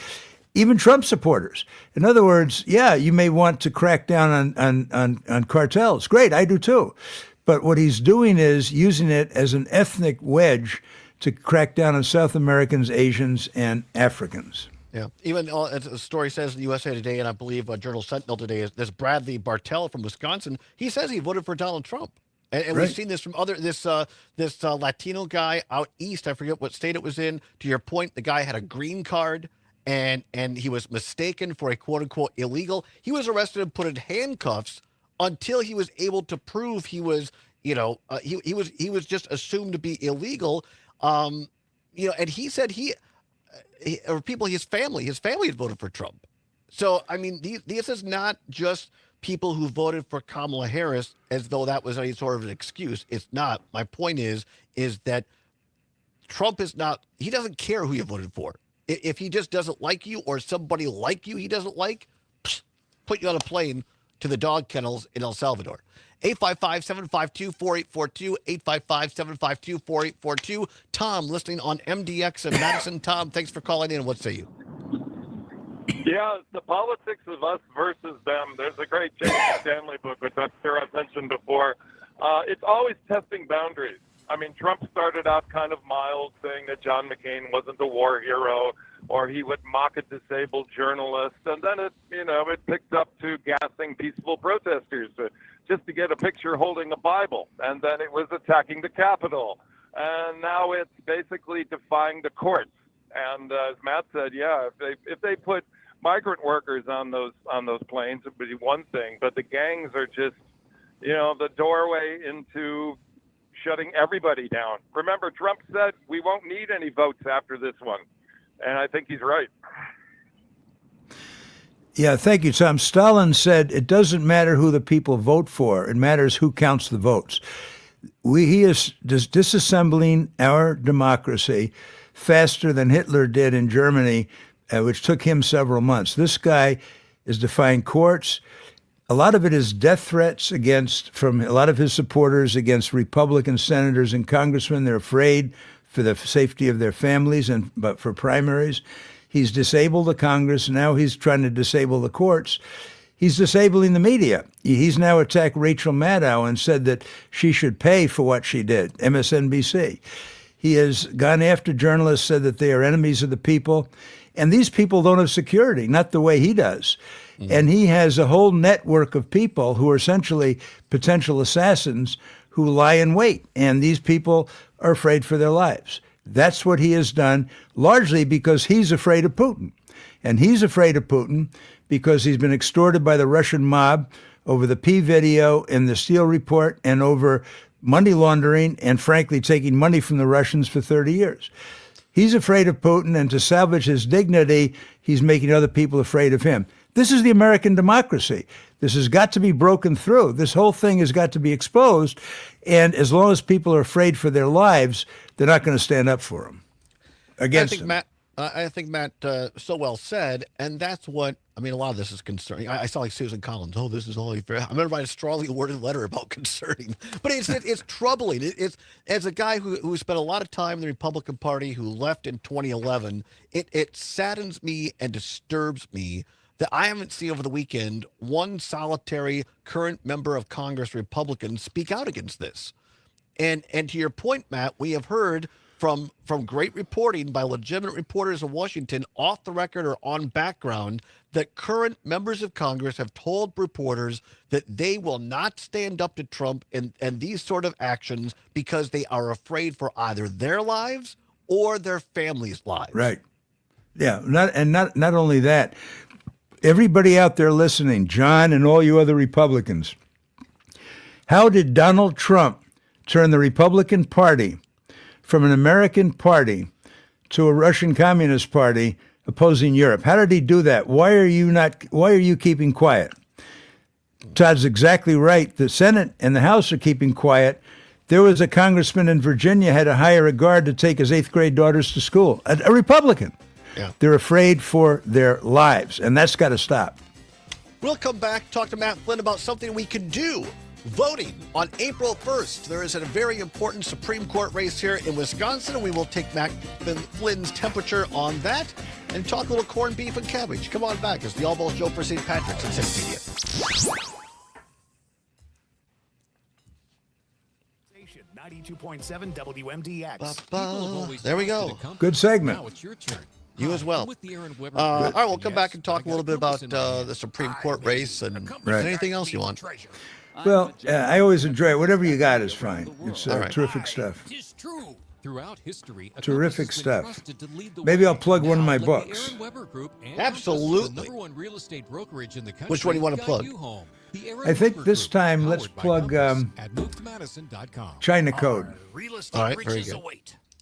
even Trump supporters. In other words, yeah, you may want to crack down on cartels. Great, I do too. But what he's doing is using it as an ethnic wedge to crack down on South Americans, Asians, and Africans. Yeah. Even as the story says in the USA Today, and I believe Journal Sentinel today, is this Bradley Bartell from Wisconsin. He says he voted for Donald Trump. And Right. we've seen this from this Latino guy out east. I forget what state it was in. To your point, the guy had a green card and he was mistaken for a quote unquote illegal. He was arrested and put in handcuffs until he was able to prove he was, he was just assumed to be illegal. And he said his family had voted for Trump. So, I mean, this is not just people who voted for Kamala Harris as though that was any sort of an excuse. It's not. My point is that Trump he doesn't care who you voted for. If he just doesn't like you or somebody like you he doesn't like, put you on a plane to the dog kennels in El Salvador. 855-752-4842, 855-752-4842. Tom, listening on MDX in Madison. Tom, thanks for calling in. What say you? Yeah, the politics of us versus them. There's a great James Stanley book, which I'm sure I've mentioned before. It's always testing boundaries. I mean, Trump started out kind of mild, saying that John McCain wasn't a war hero, or he would mock a disabled journalist, and then it picked up to gassing peaceful protesters just to get a picture holding a Bible, and then it was attacking the Capitol, and now it's basically defying the courts. And as Matt said, yeah, if they put migrant workers on those planes, it would be one thing, but the gangs are just, the doorway into shutting everybody down. Remember, Trump said we won't need any votes after this one, and I think he's right. Yeah, thank you, Tom. Stalin said it doesn't matter who the people vote for. It matters who counts the votes. He is disassembling our democracy faster than Hitler did in Germany, which took him several months. This guy is defying courts. A lot of it is death threats from a lot of his supporters against Republican senators and congressmen. They're afraid for the safety of their families, but for primaries. He's disabled the Congress. Now he's trying to disable the courts. He's disabling the media. He's now attacked Rachel Maddow and said that she should pay for what she did, MSNBC. He has gone after journalists, said that they are enemies of the people. And these people don't have security, not the way he does. Mm-hmm. And he has a whole network of people who are essentially potential assassins who lie in wait. And these people are afraid for their lives. That's what he has done, largely because he's afraid of Putin. And he's afraid of Putin because he's been extorted by the Russian mob over the P video and the Steele report and over money laundering and, frankly, taking money from the Russians for 30 years. He's afraid of Putin, and to salvage his dignity, he's making other people afraid of him. This is the American democracy. This has got to be broken through. This whole thing has got to be exposed. And as long as people are afraid for their lives, they're not going to stand up for them. Against them. I think Matt so well said, and that's what a lot of this is concerning. I saw like Susan Collins. Oh, this is all fair. I'm going to write a strongly worded letter about concerning, but it's troubling. It's as a guy who spent a lot of time in the Republican Party, who left in 2011. It saddens me and disturbs me that I haven't seen over the weekend one solitary current member of Congress, Republican, speak out against this. And to your point, Matt, we have heard from great reporting by legitimate reporters in Washington, off the record or on background, that current members of Congress have told reporters that they will not stand up to Trump and these sort of actions because they are afraid for either their lives or their families' lives. Right. Yeah. Not only that, everybody out there listening, John and all you other Republicans, how did Donald Trump turn the Republican Party from an American party to a Russian Communist Party opposing Europe? How did he do that? Why are you keeping quiet? Todd's exactly right. The Senate and the House are keeping quiet. There was a congressman in Virginia had to hire a guard to take his 8th grade daughters to school, a Republican. Yeah. They're afraid for their lives, and that's got to stop. We'll come back, talk to Matt Flynn about something we can do. Voting on April 1st. There is a very important Supreme Court race here in Wisconsin, and we will take Matt Flynn's temperature on that and talk a little corned beef and cabbage. Come on back. It's the Allbaugh Show for St. Patrick's and Civic Media. 92.7 WMDX. There we go. Good segment. Now it's your turn. You as well. All right, we'll come back and talk a little bit about the Supreme Court race and anything else you want. Well, I always enjoy it. Whatever you got is fine. It's terrific stuff. Throughout history, Terrific stuff. Maybe I'll plug one of my books. Absolutely. Which one do you want to plug? I think this time let's plug China Code. All right, very good.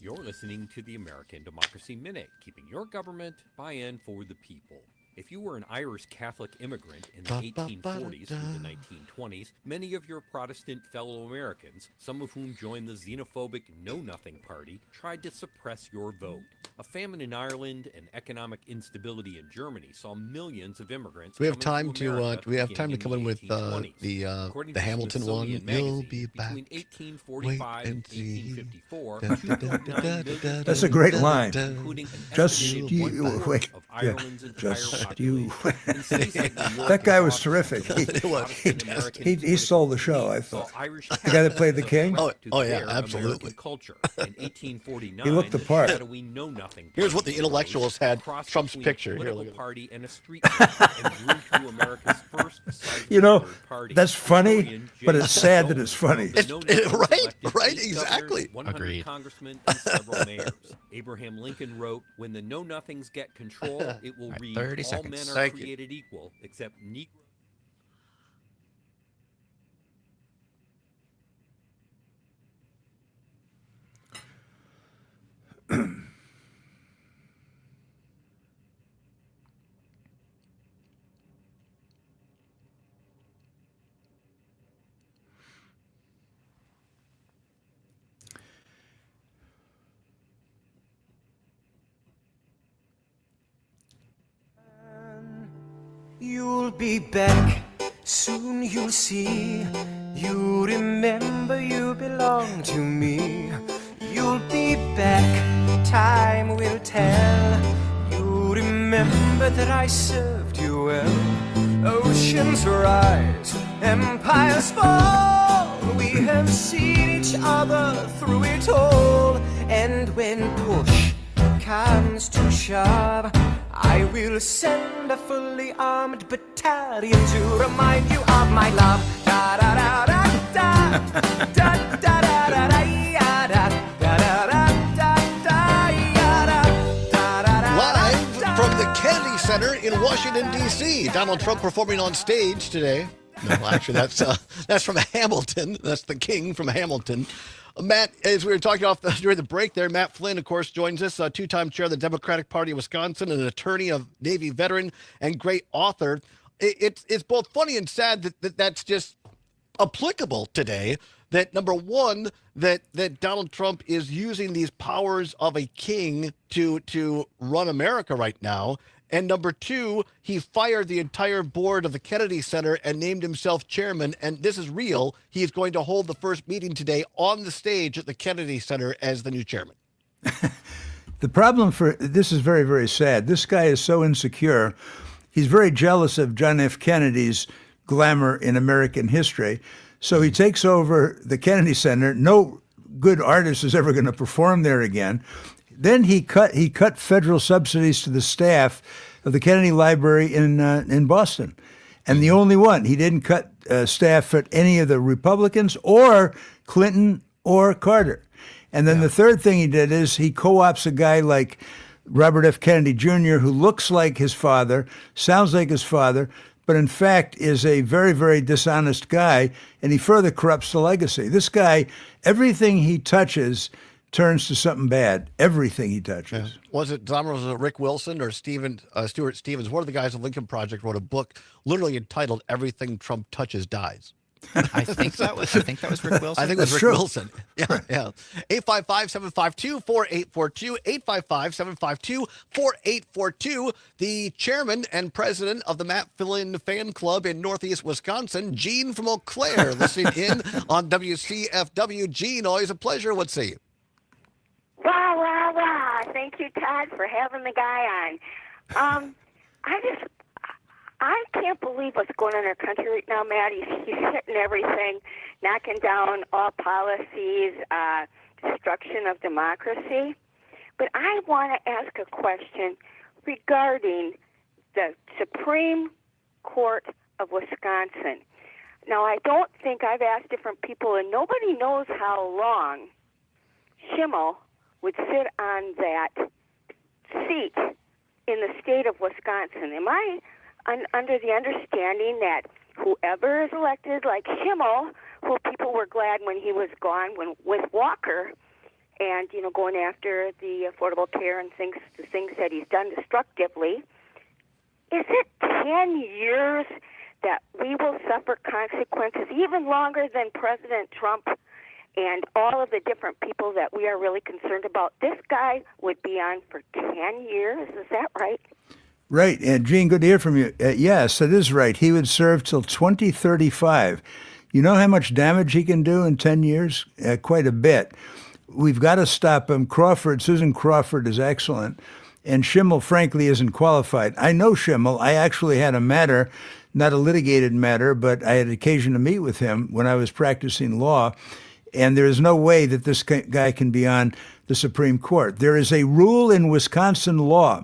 You're listening to the American Democracy Minute, keeping your government buy-in for the people. If you were an Irish Catholic immigrant in the 1840s through the 1920s, many of your Protestant fellow Americans, some of whom joined the xenophobic Know Nothing Party, tried to suppress your vote. A famine in Ireland and economic instability in Germany saw millions of immigrants. Do we have coming time to to America we have time to beginning come in with the 1820s. According the to Hamilton one? Smithsonian You'll Magazine, be back. between 1845 and 1854, That's a great line. including an Just estimated you 1/4 wait. of Yeah. Ireland's entire Just you. population. In cities like New York That guy and was Boston, terrific. the most It was. Protestant American He political stole the show, elite I saw thought. Irish The guy that played the Catholics king? as a threat to Oh, yeah, their absolutely. American culture. In 1849, He looked the part. shadowy Know Nothing Here's what the party intellectuals arose, had crossed Trump's between picture. a Here, political look at it. party and a street movement, and grew to America's first sizable You know, third party. that's funny, Historian but J. it's sad that Dolan it's funny. found that Know Nothing right, elected right, 8 governors, exactly. 100 Agreed. congressmen, and several mayors. Abraham Lincoln wrote, "When the Know Nothings get control, it will Right, read, 30 all seconds. men are Thank you. created equal, except Negro." You'll be back, soon you'll see. You remember you belong to me. You'll be back, time will tell. You remember that I served you well. Oceans rise, empires fall. We have seen each other through it all. And when push comes to shove, I will send a fully armed battalion to remind you of my love. Da da da da da da da da da da ya, da da da da da ya, da da da. Live from the Kennedy Center in Washington, D.C. Donald Trump performing on stage today. No, actually, that's from Hamilton. That's the king from Hamilton. Matt, as we were talking off during the break there, Matt Flynn, of course, joins us, two-time chair of the Democratic Party of Wisconsin, an attorney, a Navy veteran, and great author. It's both funny and sad that's just applicable today. That number one, that Donald Trump is using these powers of a king to run America right now. And number two, he fired the entire board of the Kennedy Center and named himself chairman. And this is real. He is going to hold the first meeting today on the stage at the Kennedy Center as the new chairman. The problem for this is very, very sad. This guy is so insecure. He's very jealous of John F. Kennedy's glamour in American history. So he takes over the Kennedy Center. No good artist is ever going to perform there again. Then he cut federal subsidies to the staff of the Kennedy Library in Boston, and the only one he didn't cut staff at any of the Republicans or Clinton or Carter. And then the third thing he did is he co-opts a guy like Robert F. Kennedy Jr., who looks like his father, sounds like his father, but in fact is a very, very dishonest guy, and he further corrupts the legacy. This guy, everything he touches turns to something bad. Everything he touches. Yeah. Was it Rick Wilson or Stuart Stevens? One of the guys at Lincoln Project wrote a book literally entitled "Everything Trump Touches Dies." I think that was Rick Wilson. I think it was Rick Wilson. Yeah, yeah. 855-752-4842. 855-752-4842. The chairman and president of the Matt Flynn fan club in Northeast Wisconsin, Gene from Eau Claire, listening in on WCFW. Gene, always a pleasure. Let's see. Rah, rah, rah. Thank you, Todd, for having the guy on. I can't believe what's going on in our country right now, Matt. He's hitting everything, knocking down all policies, destruction of democracy. But I want to ask a question regarding the Supreme Court of Wisconsin. Now, I don't think I've asked different people, and nobody knows how long Schimmel would sit on that seat in the state of Wisconsin. Am I under the understanding that whoever is elected, like Schimmel, who people were glad when he was gone, with Walker, and going after the Affordable Care and the things that he's done destructively, is it 10 years that we will suffer consequences, even longer than President Trump and all of the different people that we are really concerned about? This guy would be on for 10 years. Is that right? Right. And Gene, good to hear from you. Yes, it is right. He would serve till 2035. You know how much damage he can do in 10 years? Quite a bit. We've got to stop him. Susan Crawford is excellent. And Schimmel, frankly, isn't qualified. I know Schimmel. I actually had a matter, not a litigated matter, but I had occasion to meet with him when I was practicing law. And there is no way that this guy can be on the Supreme Court. There is a rule in Wisconsin law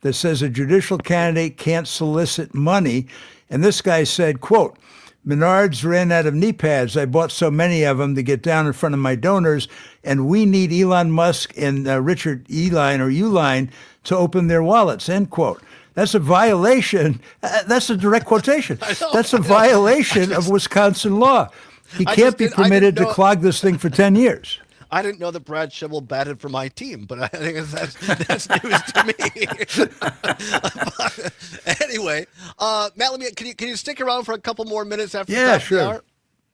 that says a judicial candidate can't solicit money. And this guy said, quote, Menards ran out of knee pads. I bought so many of them to get down in front of my donors, and we need Elon Musk and Richard Uline to open their wallets, end quote. That's a violation. That's a direct quotation. That's a violation of Wisconsin law. He can't be permitted to clog this thing for 10 years. I didn't know that Brad Schimmel batted for my team, but I think that's news to me. Anyway, Matt, can you stick around for a couple more minutes after the top of the hour?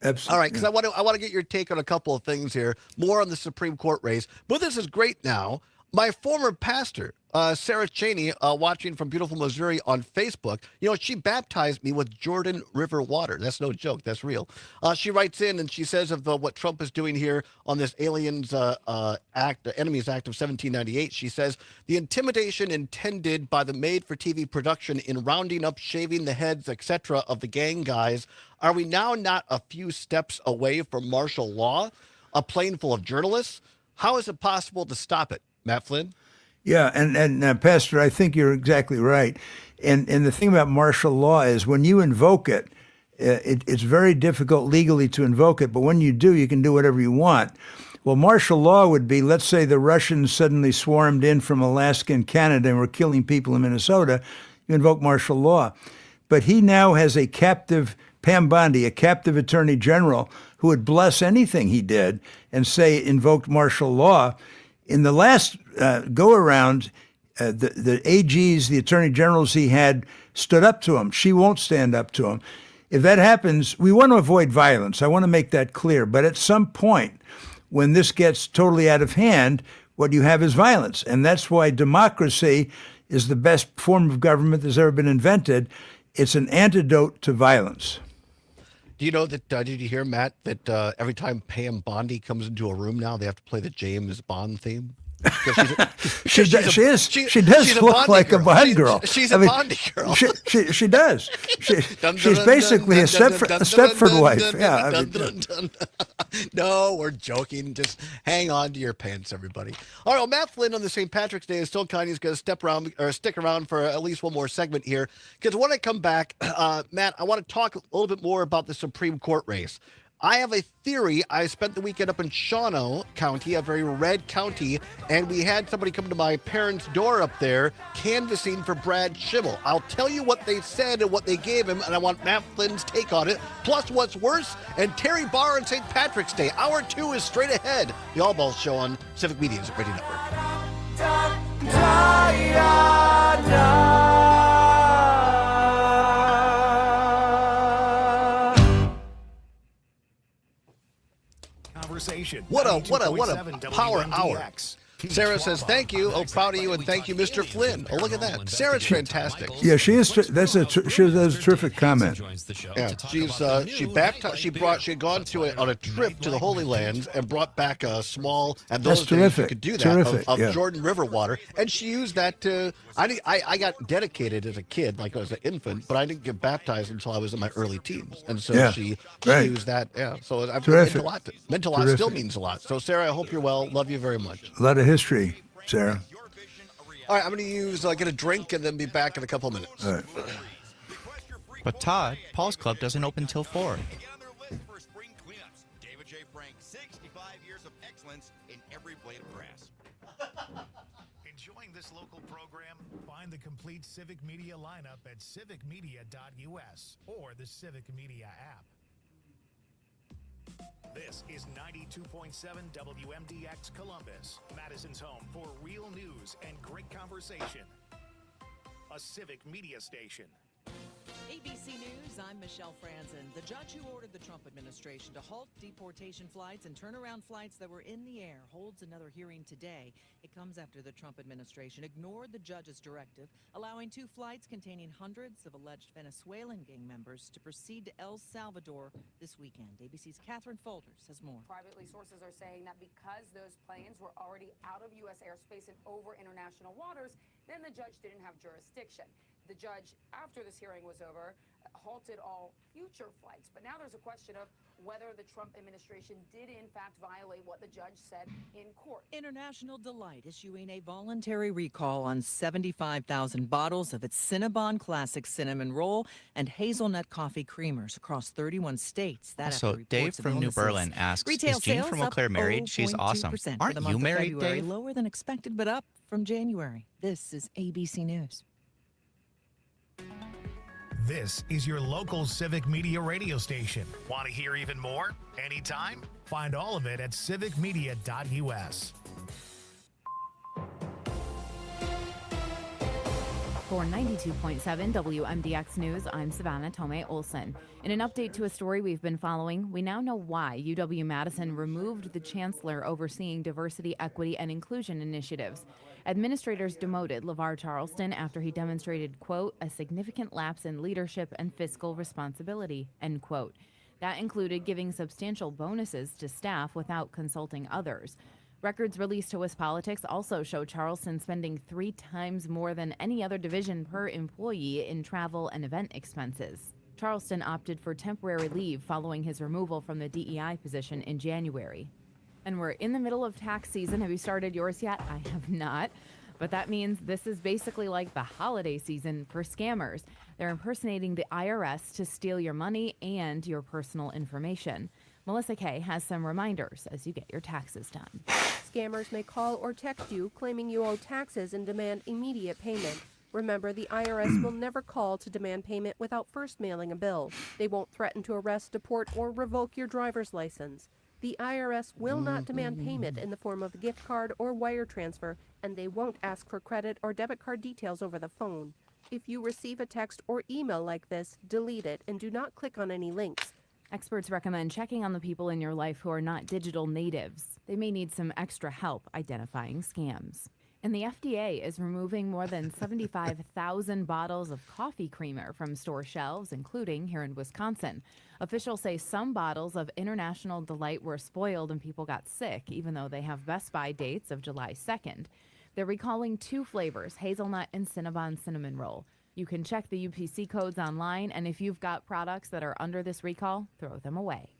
Absolutely. All right, because I want to get your take on a couple of things here, more on the Supreme Court race. But this is great now. My former pastor, Sarah Cheney, watching from beautiful Missouri on Facebook, she baptized me with Jordan River water. That's no joke. That's real. She writes in and she says of what Trump is doing here on this Aliens Act, the Enemies Act of 1798, she says, the intimidation intended by the made-for-TV production in rounding up, shaving the heads, etc. of the gang guys, are we now not a few steps away from martial law? A plane full of journalists? How is it possible to stop it? Matt Flynn? Yeah, and Pastor, I think you're exactly right. And the thing about martial law is when you invoke it, it's very difficult legally to invoke it, but when you do, you can do whatever you want. Well, martial law would be, let's say the Russians suddenly swarmed in from Alaska and Canada and were killing people in Minnesota, you invoke martial law. But he now has a captive, Pam Bondi, a captive attorney general who would bless anything he did and say invoked martial law. In the last go-around, the AGs, the attorney generals he had, stood up to him. She won't stand up to him. If that happens, we want to avoid violence. I want to make that clear. But at some point, when this gets totally out of hand, what you have is violence. And that's why democracy is the best form of government that's ever been invented. It's an antidote to violence. Do you know that, did you hear, Matt, that every time Pam Bondi comes into a room now, they have to play the James Bond theme? She does look like a Bond girl. She's a Bondi girl. She does. She's basically a Stepford wife. Yeah. No, we're joking. Just hang on to your pants, everybody. All right, well, Matt Flynn on the St. Patrick's Day is still kind. He's going to stick around for at least one more segment here. Because when I come back, Matt, I want to talk a little bit more about the Supreme Court race. I have a theory. I spent the weekend up in Shawano County, a very red county, and we had somebody come to my parents' door up there canvassing for Brad Schimmel. I'll tell you what they said and what they gave him, and I want Matt Flynn's take on it, plus what's worse, and Terry Barr on St. Patrick's Day. Hour 2 is straight ahead. The Allbaugh Show on Civic Media's Radio Network. What a power hour. Sarah says, thank you. Oh, proud of you, and thank you, Mr. Flynn. Oh, look at that. Sarah's fantastic. Yeah, she is. That's a terrific comment. Yeah, she had gone on a trip to the Holy Lands and brought back a small, and those days you could do that, of Jordan River water, and she used that to, I got dedicated as a kid, like I was an infant, but I didn't get baptized until I was in my early teens, and so she used that, so I've meant a lot. Meant a lot, still means a lot. So Sarah, I hope you're well. Love you very much. A lot of history, Sarah. All right, I'm going to get a drink and then be back in a couple of minutes. All right. But Todd, Paul's Club doesn't open till 4. David J. Frank, 65 years of excellence in every blade of grass. Enjoying this local program? Find the complete Civic Media lineup at civicmedia.us or the Civic Media app. This is 92.7 WMDX Columbus, Madison's home for real news and great conversation. a Civic Media station. ABC News, I'm Michelle Franzen. The judge who ordered the Trump administration to halt deportation flights and turnaround flights that were in the air holds another hearing today. It comes after the Trump administration ignored the judge's directive, allowing 2 flights containing hundreds of alleged Venezuelan gang members to proceed to El Salvador this weekend. ABC's Catherine Folders has more. Privately, sources are saying that because those planes were already out of U.S. airspace and over international waters, then the judge didn't have jurisdiction. The judge, after this hearing was over, halted all future flights. But now there's a question of whether the Trump administration did in fact violate what the judge said in court. International Delight issuing a voluntary recall on 75,000 bottles of its Cinnabon Classic Cinnamon Roll and Hazelnut Coffee Creamers across 31 states. That Also, after Dave reports of from New illnesses. Berlin asks, Retail is Jean sales from up Eau Claire married? She's awesome. 0.2% for Aren't the you month of married, February. Dave? Lower than expected, but up from January. This is ABC News. This is your local Civic Media radio station. Want to hear even more? Anytime? Find all of it at civicmedia.us. For 92.7 WMDX News, I'm Savannah Tomei Olson. In an update to a story we've been following, we now know why UW-Madison removed the chancellor overseeing diversity, equity, and inclusion initiatives. Administrators demoted LeVar Charleston after he demonstrated, quote, a significant lapse in leadership and fiscal responsibility, end quote. That included giving substantial bonuses to staff without consulting others. Records released to WisPolitics also show Charleston spending 3 times more than any other division per employee in travel and event expenses. Charleston opted for temporary leave following his removal from the DEI position in January. And we're in the middle of tax season. Have you started yours yet? I have not. But that means this is basically like the holiday season for scammers. They're impersonating the IRS to steal your money and your personal information. Melissa Kay has some reminders as you get your taxes done. Scammers may call or text you claiming you owe taxes and demand immediate payment. Remember, the IRS will never call to demand payment without first mailing a bill. They won't threaten to arrest, deport, or revoke your driver's license. The IRS will not demand payment in the form of a gift card or wire transfer, and they won't ask for credit or debit card details over the phone. If you receive a text or email like this, delete it and do not click on any links. Experts recommend checking on the people in your life who are not digital natives. They may need some extra help identifying scams. And the FDA is removing more than 75,000 bottles of coffee creamer from store shelves, including here in Wisconsin. Officials say some bottles of International Delight were spoiled and people got sick, even though they have Best Buy dates of July 2nd. They're recalling 2 flavors, hazelnut and Cinnabon cinnamon roll. You can check the UPC codes online, and if you've got products that are under this recall, throw them away.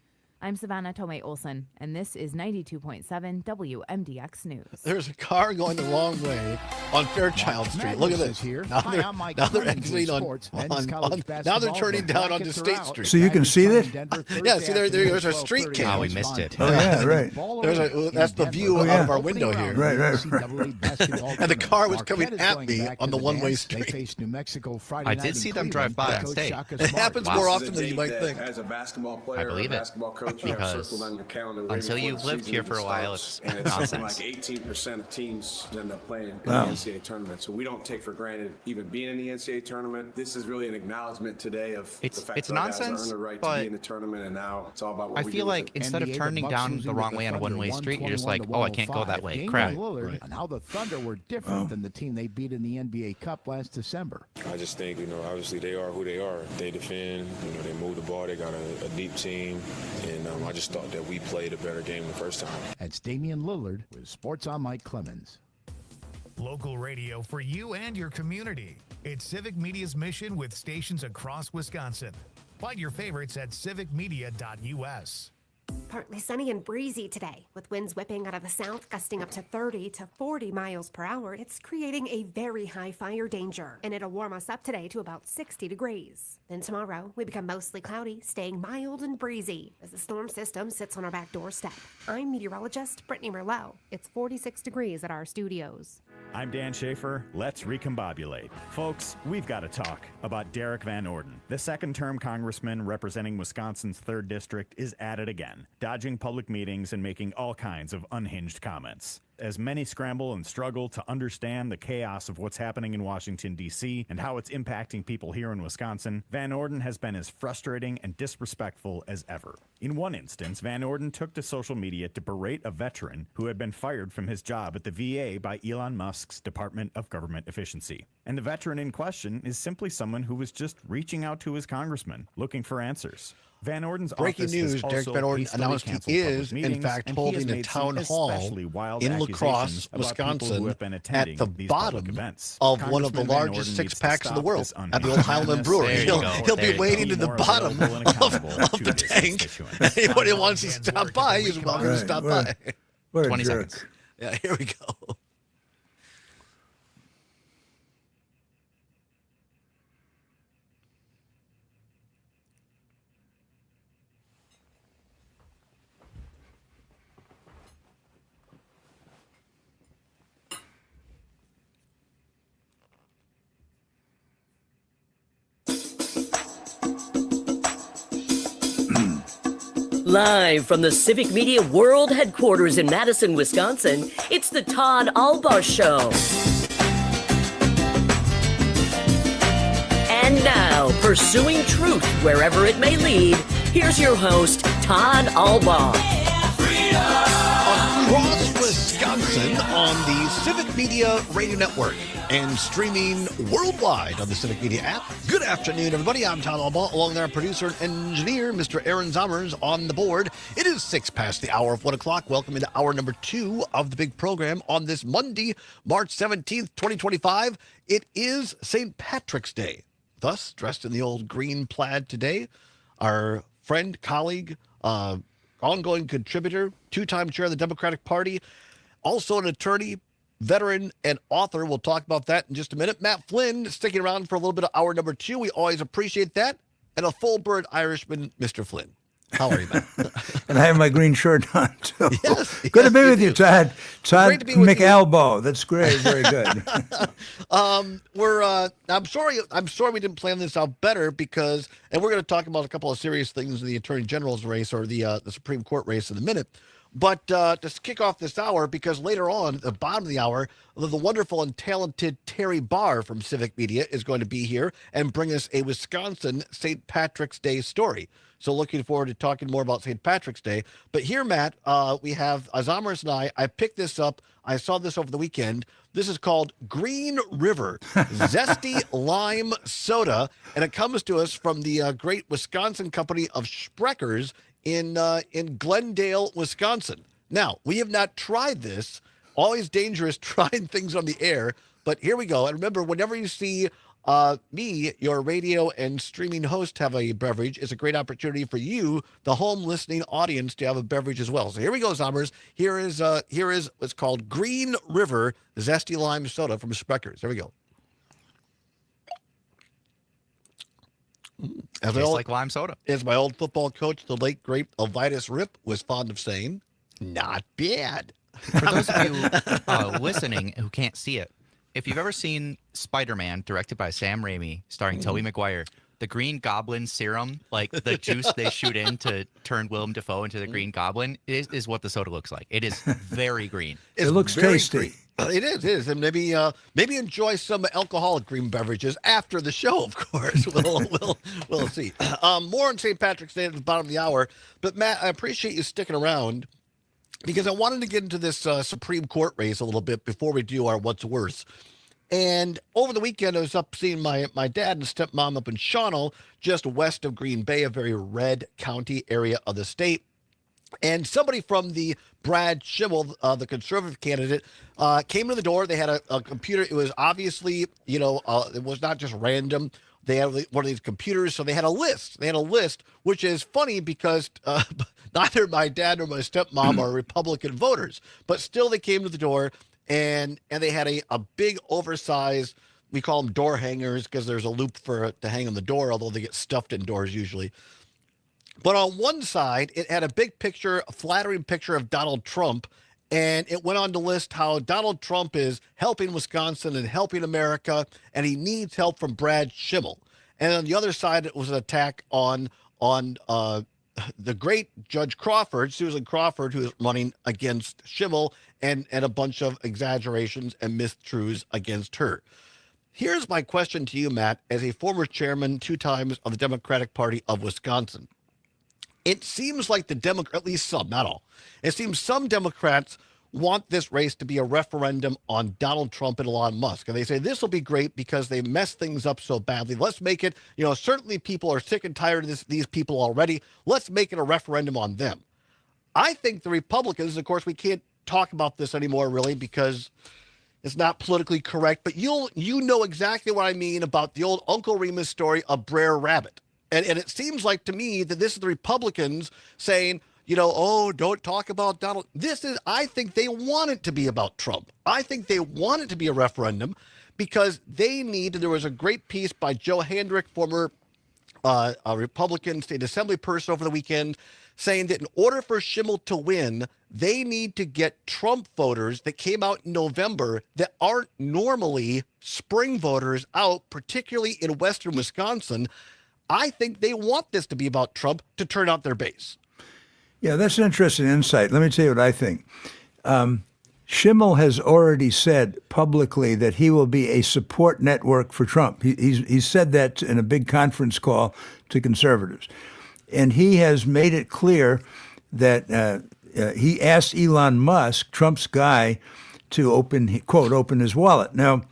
I'm Savannah Tomei Olson, and this is 92.7 WMDX News. There's a car going the wrong way on Fairchild Street. Look at this. Here. Now Hi, I'm Mike. Now they're exiting now they're turning down onto State Street. So you can see that? Yeah, see there's a street cam. Oh, we missed it. Oh, yeah, right. That's the view out of our window here. Right. And the car was coming at me on the one-way street. They face New Mexico Friday I night did in see them Cleveland. drive by Coach on state. Shaka It Smart. happens more often than you might think. As a basketball player, I believe a it. basketball coach, you have Because circled on your calendar right until before you've the lived season here for a while, starts, it's and something nonsense. like 18% of teams end up playing in Wow. the NCAA tournament. So we don't take for granted even being in the NCAA tournament. This is really an acknowledgement today of the fact It's that our guys nonsense, earned the right to but be in the tournament, and now it's all about what I we feel do with like it. instead of NBA, the turning Bucks down losing the to wrong way on a Thunder, one-way street, you're just like, 121 oh, I can't go that way. Damian Crap. Lillard and how the Thunder were different than the team they beat in the NBA Cup last December. I just think, obviously they are who they are. They defend, they move the ball. They got a deep team. And I just thought that we played a better game the first time. That's Damian Lillard with Sports on Mike Clemens. Local radio for you and your community. It's Civic Media's mission with stations across Wisconsin. Find your favorites at civicmedia.us. Partly sunny and breezy today, with winds whipping out of the south, gusting up to 30 to 40 miles per hour. It's creating a very high fire danger, and it'll warm us up today to about 60 degrees. Then tomorrow, we become mostly cloudy, staying mild and breezy as the storm system sits on our back doorstep. I'm meteorologist Brittany Merlot. It's 46 degrees at our studios. I'm Dan Schaefer. Let's recombobulate. Folks, we've got to talk about Derek Van Orden. The second-term congressman representing Wisconsin's 3rd District is at it again, dodging public meetings and making all kinds of unhinged comments. as many scramble and struggle to understand the chaos of what's happening in Washington, D.C., and how it's impacting people here in Wisconsin, Van Orden has been as frustrating and disrespectful as ever. In one instance, Van Orden took to social media to berate a veteran who had been fired from his job at the VA by Elon Musk's Department of Government Efficiency. And the veteran in question is simply someone who was just reaching out to his congressman, looking for answers. Van Orden's Breaking office news, has Derek also Van Orden hastily announced he canceled public is, in meetings, fact, and he has holding a made some town hall especially wild in La Crosse, accusations about people who Wisconsin, have been at attending the these bottom public events. of one of the Congressman Van largest Orden six needs to packs in the stop world this at the old Highland Brewery. He'll be waiting in the bottom of the tank. Anybody wants to stop by, he's welcome to stop by. What a 20 jerk. seconds. Yeah, here we go. Live from the Civic Media World Headquarters in Madison, Wisconsin, it's the Todd Allbaugh Show. And now, pursuing truth wherever it may lead, here's your host, Todd Allbaugh. Across Wisconsin on the Civic Media Radio Network and streaming worldwide on the Civic Media app. Good afternoon, everybody. I'm Todd Allbaugh, along with our producer and engineer, Mr. Aaron Zommers, on the board. It is 6 past the hour of 1 o'clock. Welcome into hour number 2 of the big program on this Monday, March 17th, 2025. It is St. Patrick's Day. Thus, dressed in the old green plaid today, our friend, colleague, ongoing contributor, two-time chair of the Democratic Party, also an attorney, veteran, and author. We'll talk about that in just a minute. Matt Flynn sticking around for a little bit of hour number 2. We always appreciate that. And a full-bird Irishman, Mr. Flynn. How are you, Matt? And I have my green shirt on, too. Yes, Good to be with you, Todd. Todd great to be with you. McAllbaugh. That's great. Very good. I'm sorry we didn't plan this out better because, and we're going to talk about a couple of serious things in the Attorney General's race or the Supreme Court race in a minute. But to kick off this hour, because later on, at the bottom of the hour, the wonderful and talented Terry Barr from Civic Media is going to be here and bring us a Wisconsin St. Patrick's Day story. So looking forward to talking more about St. Patrick's Day. But here, Matt, we have Zommers and I picked this up. I saw this over the weekend. This is called Green River Zesty Lime Soda, and it comes to us from the great Wisconsin company of Sprecher's in Glendale, Wisconsin. Now, we have not tried this. Always dangerous trying things on the air, but here we go. And remember, whenever you see me, your radio and streaming host, have a beverage, it's a great opportunity for you, the home listening audience, to have a beverage as well. So here we go, Zommers. Here is what's called Green River Zesty Lime Soda from Sprecher's. There we go. Tastes like lime soda. As my old football coach, the late great Elvitus Rip, was fond of saying, not bad. For those of you listening who can't see it, if you've ever seen Spider-Man, directed by Sam Raimi, starring Tobey Maguire, the Green Goblin serum, like the juice they shoot in to turn Willem Dafoe into the Green Goblin, is what the soda looks like. It is very green. It looks very tasty. green. It is, and maybe enjoy some alcoholic green beverages after the show. Of course, we'll see. More on St. Patrick's Day at the bottom of the hour. But Matt, I appreciate you sticking around because I wanted to get into this Supreme Court race a little bit before we do our what's worse. And over the weekend, I was up seeing my dad and stepmom up in Shawano, just west of Green Bay, a very red county area of the state. And somebody from the Brad Schimmel, the conservative candidate, came to the door. They had a computer. It was obviously, it was not just random. They had one of these computers, so they had a list. Which is funny because neither my dad nor my stepmom are Republican voters. But still, they came to the door, and they had a big, oversized, we call them door hangers because there's a loop to hang on the door, although they get stuffed indoors usually. But on one side, it had a big picture, a flattering picture of Donald Trump, and it went on to list how Donald Trump is helping Wisconsin and helping America, and he needs help from Brad Schimmel. And on the other side, it was an attack on the great Judge Crawford, Susan Crawford, who is running against Schimmel, and a bunch of exaggerations and mistruths against her. Here's my question to you, Matt, as a former chairman 2 times of the Democratic Party of Wisconsin. It seems like at least some, not all, it seems some Democrats want this race to be a referendum on Donald Trump and Elon Musk. And they say this will be great because they messed things up so badly. Let's make it, certainly people are sick and tired of these people already. Let's make it a referendum on them. I think the Republicans, of course, we can't talk about this anymore really because it's not politically correct, but you know exactly what I mean about the old Uncle Remus story of Brer Rabbit. And it seems like to me that this is the Republicans saying, oh, don't talk about Donald. I think they want it to be about Trump. I think they want it to be a referendum because there was a great piece by Joe Hendrick, former a Republican state assembly person over the weekend, saying that in order for Schimmel to win, they need to get Trump voters that came out in November that aren't normally spring voters out, particularly in western Wisconsin. I think they want this to be about Trump to turn out their base. Yeah, that's an interesting insight. Let me tell you what I think. Schimmel has already said publicly that he will be a support network for Trump. He's said that in a big conference call to conservatives. And he has made it clear that he asked Elon Musk, Trump's guy, to open his wallet. Now,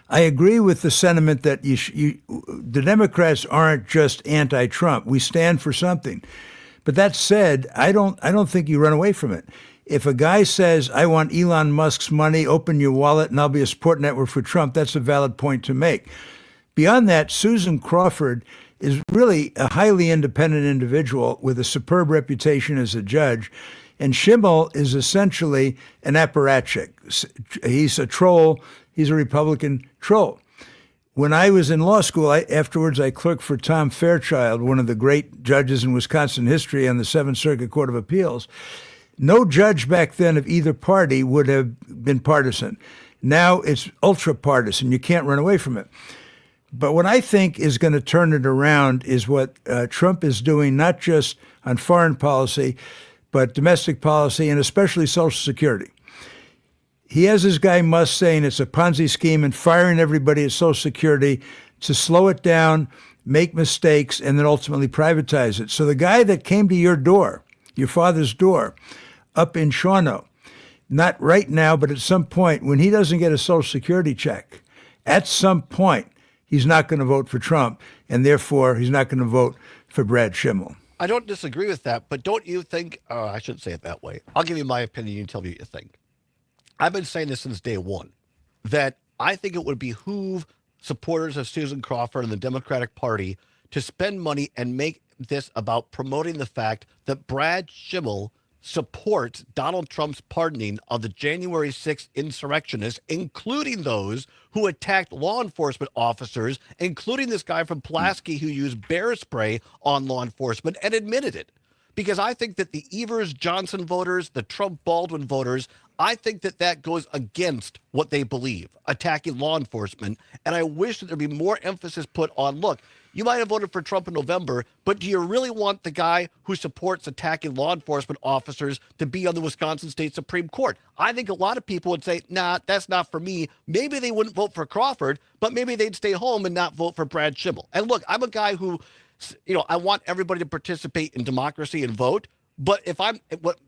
I agree with the sentiment that the Democrats aren't just anti-Trump. We stand for something. But that said, I don't think you run away from it. If a guy says, I want Elon Musk's money, open your wallet, and I'll be a support network for Trump, that's a valid point to make. Beyond that, Susan Crawford is really a highly independent individual with a superb reputation as a judge. And Schimmel is essentially an apparatchik. He's a troll. He's a Republican troll. When I was in law school, afterwards I clerked for Tom Fairchild, one of the great judges in Wisconsin history on the Seventh Circuit Court of Appeals. No judge back then of either party would have been partisan. Now it's ultra-partisan. You can't run away from it. But what I think is going to turn it around is what Trump is doing, not just on foreign policy, but domestic policy and especially Social Security. He has his guy Musk saying it's a Ponzi scheme and firing everybody at Social Security to slow it down, make mistakes, and then ultimately privatize it. So the guy that came to your door, your father's door, up in Shawano, not right now, but at some point, when he doesn't get a Social Security check, at some point, he's not going to vote for Trump, and therefore he's not going to vote for Brad Schimmel. I don't disagree with that, but don't you think, I shouldn't say it that way. I'll give you my opinion, you tell me what you think. I've been saying this since day one, that I think it would behoove supporters of Susan Crawford and the Democratic Party to spend money and make this about promoting the fact that Brad Schimmel supports Donald Trump's pardoning of the January 6th insurrectionists, including those who attacked law enforcement officers, including this guy from Pulaski who used bear spray on law enforcement and admitted it. Because I think that the Evers-Johnson voters, the Trump-Baldwin voters, I think that goes against what they believe, attacking law enforcement. And I wish that there'd be more emphasis put on, look, you might have voted for Trump in November, but do you really want the guy who supports attacking law enforcement officers to be on the Wisconsin State Supreme Court? I think a lot of people would say, nah, that's not for me. Maybe they wouldn't vote for Crawford, but maybe they'd stay home and not vote for Brad Schimmel. And look, I'm a guy who, I want everybody to participate in democracy and vote. But if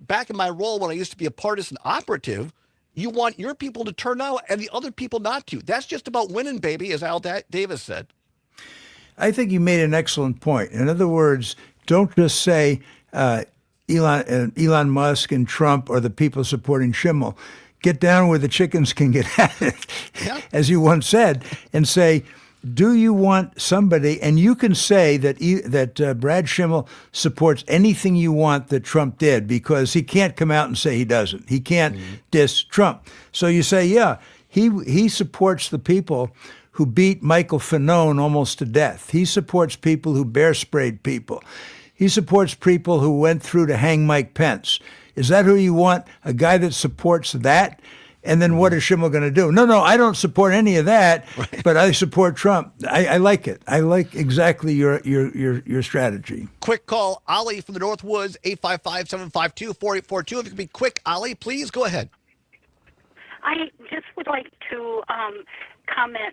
back in my role when I used to be a partisan operative, you want your people to turn out and the other people not to. That's just about winning, baby, as Al Davis said. I think you made an excellent point. In other words, don't just say Elon Musk and Trump are the people supporting Schimmel. Get down where the chickens can get at it, as you once said, and say, do you want somebody, and you can say that Brad Schimmel supports anything you want that Trump did, because he can't come out and say he doesn't. He can't diss Trump. So you say, yeah, he supports the people who beat Michael Fanone almost to death. He supports people who bear sprayed people. He supports people who went through to hang Mike Pence. Is that who you want? A guy that supports that? And then what is Schimmel going to do? No, I don't support any of that, but I support Trump. I like it. I like exactly your strategy. Quick call, Ollie from the Northwoods, 855-752-4842. If you can be quick, Ollie, please go ahead. I just would like to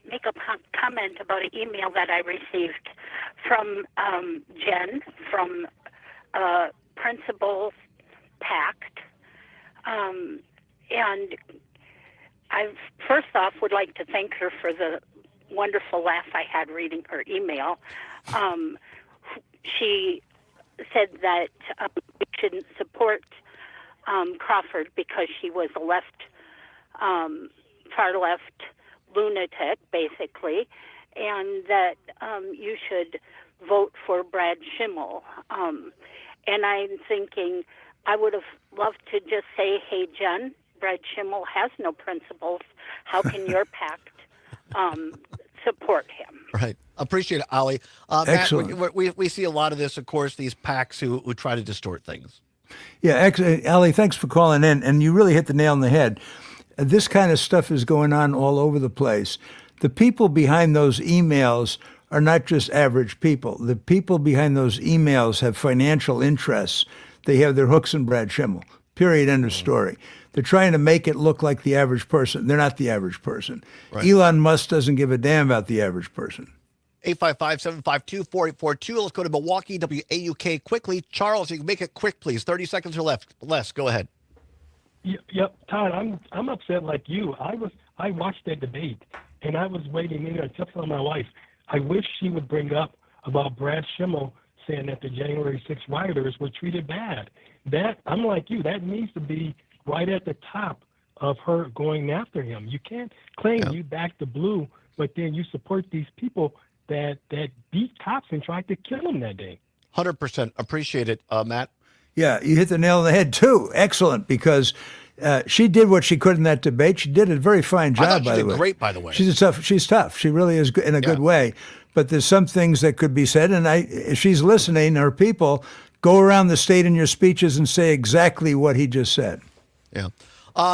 make a comment about an email that I received from Jen from Principals Pact. And I first off would like to thank her for the wonderful laugh I had reading her email. She said that we shouldn't support Crawford because she was a far left lunatic, basically, and that you should vote for Brad Schimmel. And I'm thinking I would have loved to just say, hey, Jen, Brad Schimmel has no principles. How can your pact support him? Right. Appreciate it, Ollie. Excellent. Matt, we see a lot of this, of course, these PACs who try to distort things. Yeah, Ali, thanks for calling in. And you really hit the nail on the head. This kind of stuff is going on all over the place. The people behind those emails are not just average people. The people behind those emails have financial interests. They have their hooks in Brad Schimmel. Period. End of story. They're trying to make it look like the average person. They're not the average person. Right. Elon Musk doesn't give a damn about the average person. 855-752-4842. Let's go to Milwaukee, WAUK quickly. Charles, you can make it quick, please. 30 seconds or less. Go ahead. Yep, Todd, I'm upset like you. I watched that debate, and I was waiting in there just for my wife. I wish she would bring up about Brad Schimmel saying that the January 6 rioters were treated bad. That, I'm like you, that needs to be right at the top of her going after him. You can't claim you back the blue, but then you support these people that beat cops and tried to kill him that day. 100%. Appreciate it, Matt. Yeah, you hit the nail on the head, too. Excellent, because she did what she could in that debate. She did a very fine job, by the way. I thought she did great, by the way. She's tough. She really is in a good way. But there's some things that could be said, and if she's listening, her people, go around the state in your speeches and say exactly what he just said. Yeah.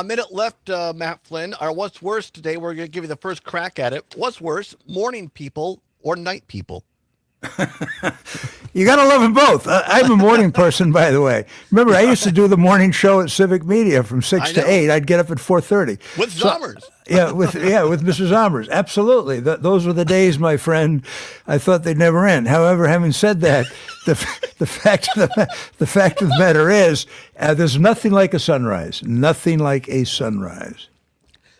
Minute left, Matt Flynn. What's worse today? We're going to give you the first crack at it. What's worse, morning people or night people? You got to love them both. I'm a morning person, by the way. Remember, I used to do the morning show at Civic Media from 6 to 8. I'd get up at 4:30. With Zommers. With Mr. Zommers. Absolutely. Those were the days, my friend. I thought they'd never end. However, having said that, the fact of the matter is, there's nothing like a sunrise. Nothing like a sunrise.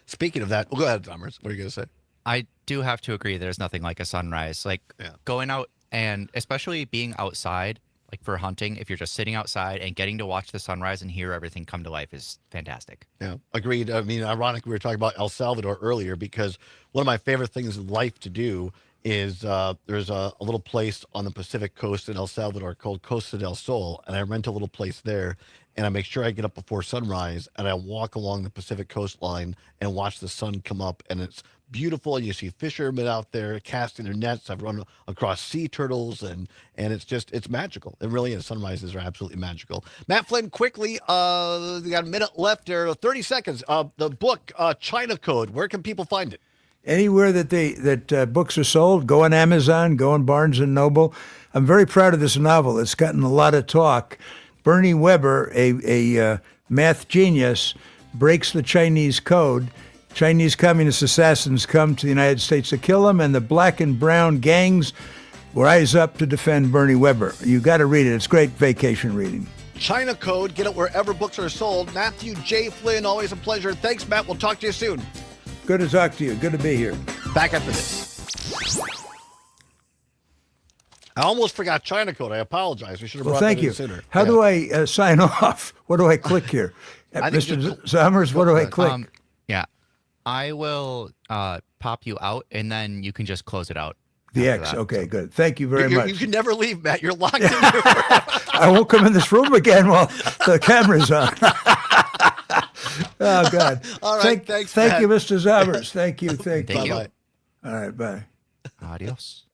Speaking of that, go ahead, Zommers. What are you going to say? I do have to agree. There's nothing like a sunrise. Like going out and especially being outside, like for hunting, if you're just sitting outside and getting to watch the sunrise and hear everything come to life is fantastic. Yeah, agreed. I mean, ironic, we were talking about El Salvador earlier because one of my favorite things in life to do is there's a little place on the Pacific coast in El Salvador called Costa del Sol, and I rent a little place there, and I make sure I get up before sunrise, and I walk along the Pacific coastline and watch the sun come up, and it's beautiful. You see fishermen out there casting their nets. I've run across sea turtles, and it's magical. It really is. Sunrises are absolutely magical. Matt Flynn, quickly, we got a minute left there, 30 seconds. The book, China Code, where can people find it? Anywhere that books are sold, go on Amazon, go on Barnes & Noble. I'm very proud of this novel. It's gotten a lot of talk. Bernie Weber, a math genius, breaks the Chinese code. Chinese communist assassins come to the United States to kill him, and the black and brown gangs rise up to defend Bernie Weber. You got to read it. It's great vacation reading. China Code. Get it wherever books are sold. Matthew J. Flynn, always a pleasure. Thanks, Matt. We'll talk to you soon. Good to talk to you. Good to be here. Back after this. I almost forgot China Code. I apologize. We should have brought that in sooner. How do I sign off? What do I click here? Mr. Zommers, what do I click? I will pop you out, and then you can just close it out. The X. Okay, good. Thank you very much. You can never leave, Matt. You're locked in here forever. I won't come in this room again while the camera's on. Oh, God. All right, thanks, Thank Matt. you, Mr. Zommers. Thank you. Thank you. Bye-bye. All right, bye. Adios.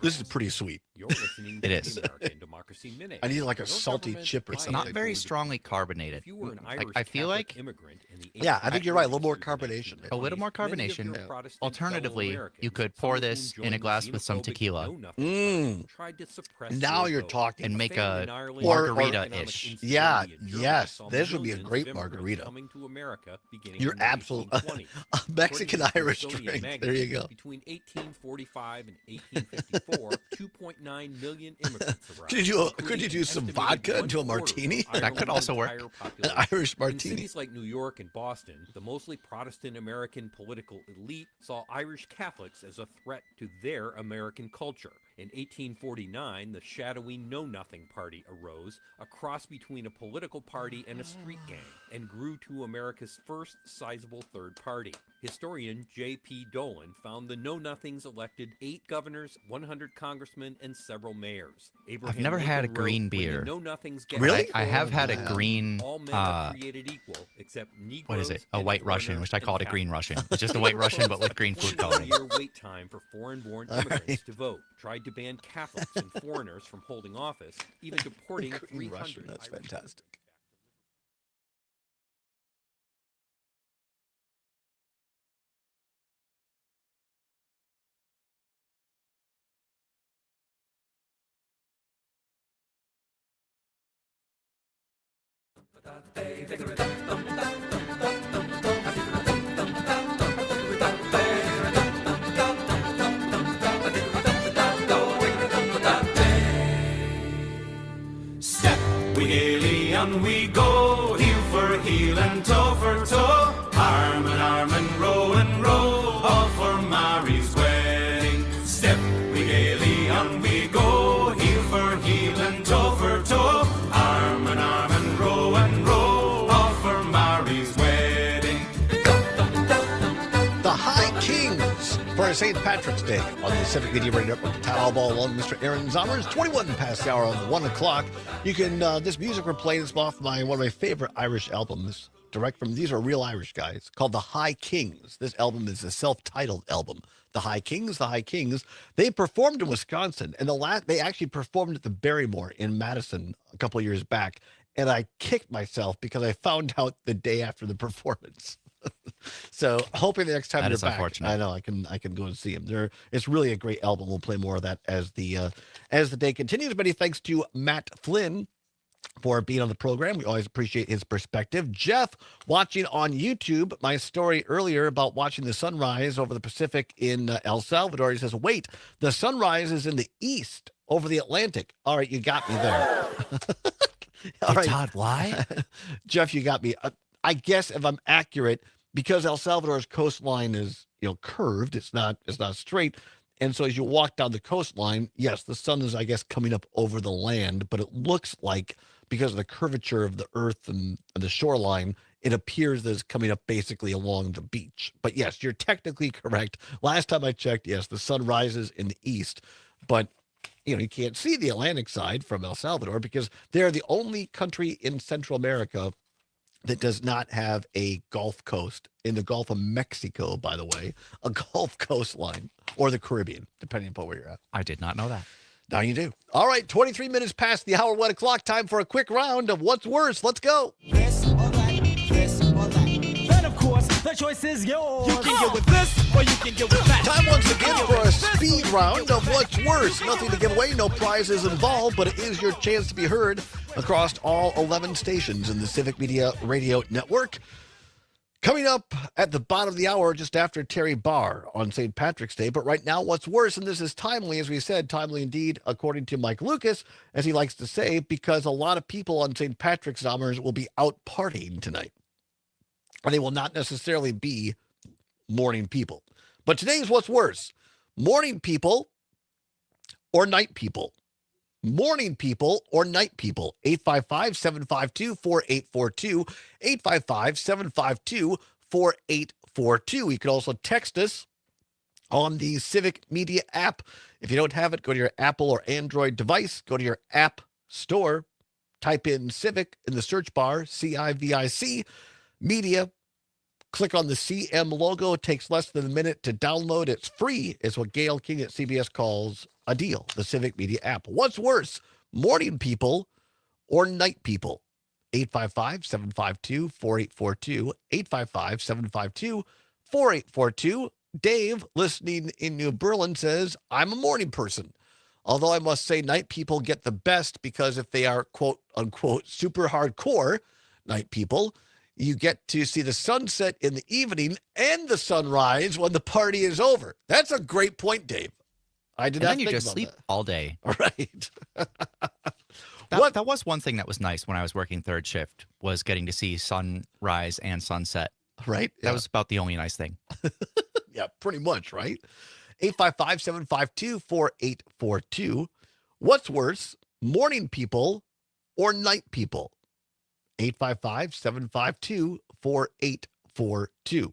This is pretty sweet. You're listening to It is. the American Democracy Minute. I need like a Your salty government chip or might something. Not have very included- strongly carbonated. If you were an Like, Irish I feel Catholic like immigrant in the Yeah, I think you're right. A little more 1840s through the carbonation. a little more 1920s, many of your carbonation. Protestant Alternatively, fellow Americans, you could some pour of whom this in a joined glass with some xenophobic tequila know-nothing Mm. party, tried to suppress Now your you're vote. talking. and make Failed a in Ireland, margarita-ish. economic Yeah, instability in Germany yes, saw this would be a millions great of immigrants margarita. coming to America beginning You're in the absolutely 1820s. a Mexican According to Irish Smithsonian drink. There you Magazine, go. Between 1845 and 1854, 2.9 million immigrants arrived. Could you including do an some estimated vodka into a 1/4 martini? of That could Ireland's also work. entire An population. Irish In martini. cities like New York and Boston, the mostly Protestant American political elite saw Irish Catholics as a threat to their American culture. In 1849, the shadowy Know Nothing Party arose, a cross between a political party and a street gang, and grew to America's first sizable third party. Historian J.P. Dolan found the Know Nothings elected 8 governors, 100 congressmen, and several mayors. Abraham never had a Lincoln wrote, green "When the beer. Know Nothings get Really? I have had a Wow. green, all men are created equal, except Negroes what is it? A and white Russian, foreigners which I and call it a green Catholics." Russian. It's just a white Russian, but with green food coloring. 21-year wait time for foreign-born All immigrants right. to vote. Tried to ban Catholics and foreigners from holding office, even deporting Green 300 Russian. That's Irish fantastic. Step, we gaily on we go, heel for heel and toe for toe, arm and row, all for Mary's wedding. Step, we gaily on we go, heel for heel and toe for toe, arm and row, all for Mary's wedding. The High Kings for St. Patrick's Day on the Civic Media Radio Network. Todd Allbaugh along with Mr. Aaron Zommers. 21 past the hour of 1 o'clock. You can, this music we're playing is off one of my favorite Irish albums. These are real Irish guys, called The High Kings. This album is a self-titled album. The High Kings. They performed in Wisconsin, and they actually performed at the Barrymore in Madison a couple of years back. And I kicked myself because I found out the day after the performance. So hoping the next time That they're is back, unfortunate. I know I can go and see them. It's really a great album. We'll play more of that as the day continues. Many thanks to Matt Flynn for being on the program. We always appreciate his perspective. Jeff, watching on YouTube, my story earlier about watching the sunrise over the Pacific in El Salvador. He says, wait, the sunrise is in the east over the Atlantic. All right, you got me there. All right. Todd, why? Jeff, you got me. I guess if I'm accurate, because El Salvador's coastline is, curved, it's not straight. And so as you walk down the coastline, yes, the sun is, I guess, coming up over the land, but it looks like because of the curvature of the earth and the shoreline, it appears that it's coming up basically along the beach. But yes, you're technically correct. Last time I checked, yes, the sun rises in the east, but you can't see the Atlantic side from El Salvador because they're the only country in Central America that does not have a Gulf coast. In the Gulf of Mexico, by the way, a Gulf coastline, or the Caribbean, depending upon where you're at. I did not know that. Now you do. All right, 23 minutes past the hour, 1 o'clock. Time for a quick round of What's Worse. Let's go. This or that, this or that. Then of course, the choice is yours. You can get with this or you can get with that. Time once again for a speed round of What's Worse. Nothing to give away, no prizes involved, but it is your chance to be heard across all 11 stations in the Civic Media Radio Network. Coming up at the bottom of the hour, just after Terry Barr on St. Patrick's Day. But right now, What's Worse, and this is timely, as we said, timely indeed, according to Mike Lucas, as he likes to say, because a lot of people on St. Patrick's Zommers will be out partying tonight. And they will not necessarily be morning people. But today's What's Worse, morning people or night people. Morning people or night people. 855-752-4842. 855-752-4842. You can also text us on the Civic Media app. If you don't have it, go to your Apple or Android device. Go to your app store. Type in Civic in the search bar, CIVIC, Media. Click on the CM logo. It takes less than a minute to download. It's free. It's what Gail King at CBS calls a deal, the Civic Media app. What's worse, morning people or night people? 855-752-4842, 855-752-4842. Dave, listening in New Berlin, says, I'm a morning person. Although I must say night people get the best because if they are, quote, unquote, super hardcore night people, you get to see the sunset in the evening and the sunrise when the party is over. That's a great point, Dave. I did And not then you think just about sleep that. all day. Right. That was one thing that was nice when I was working third shift, was getting to see sunrise and sunset. Right. That was about the only nice thing. Yeah, pretty much, right? 855-752-4842. What's worse, morning people or night people? 855-752-4842.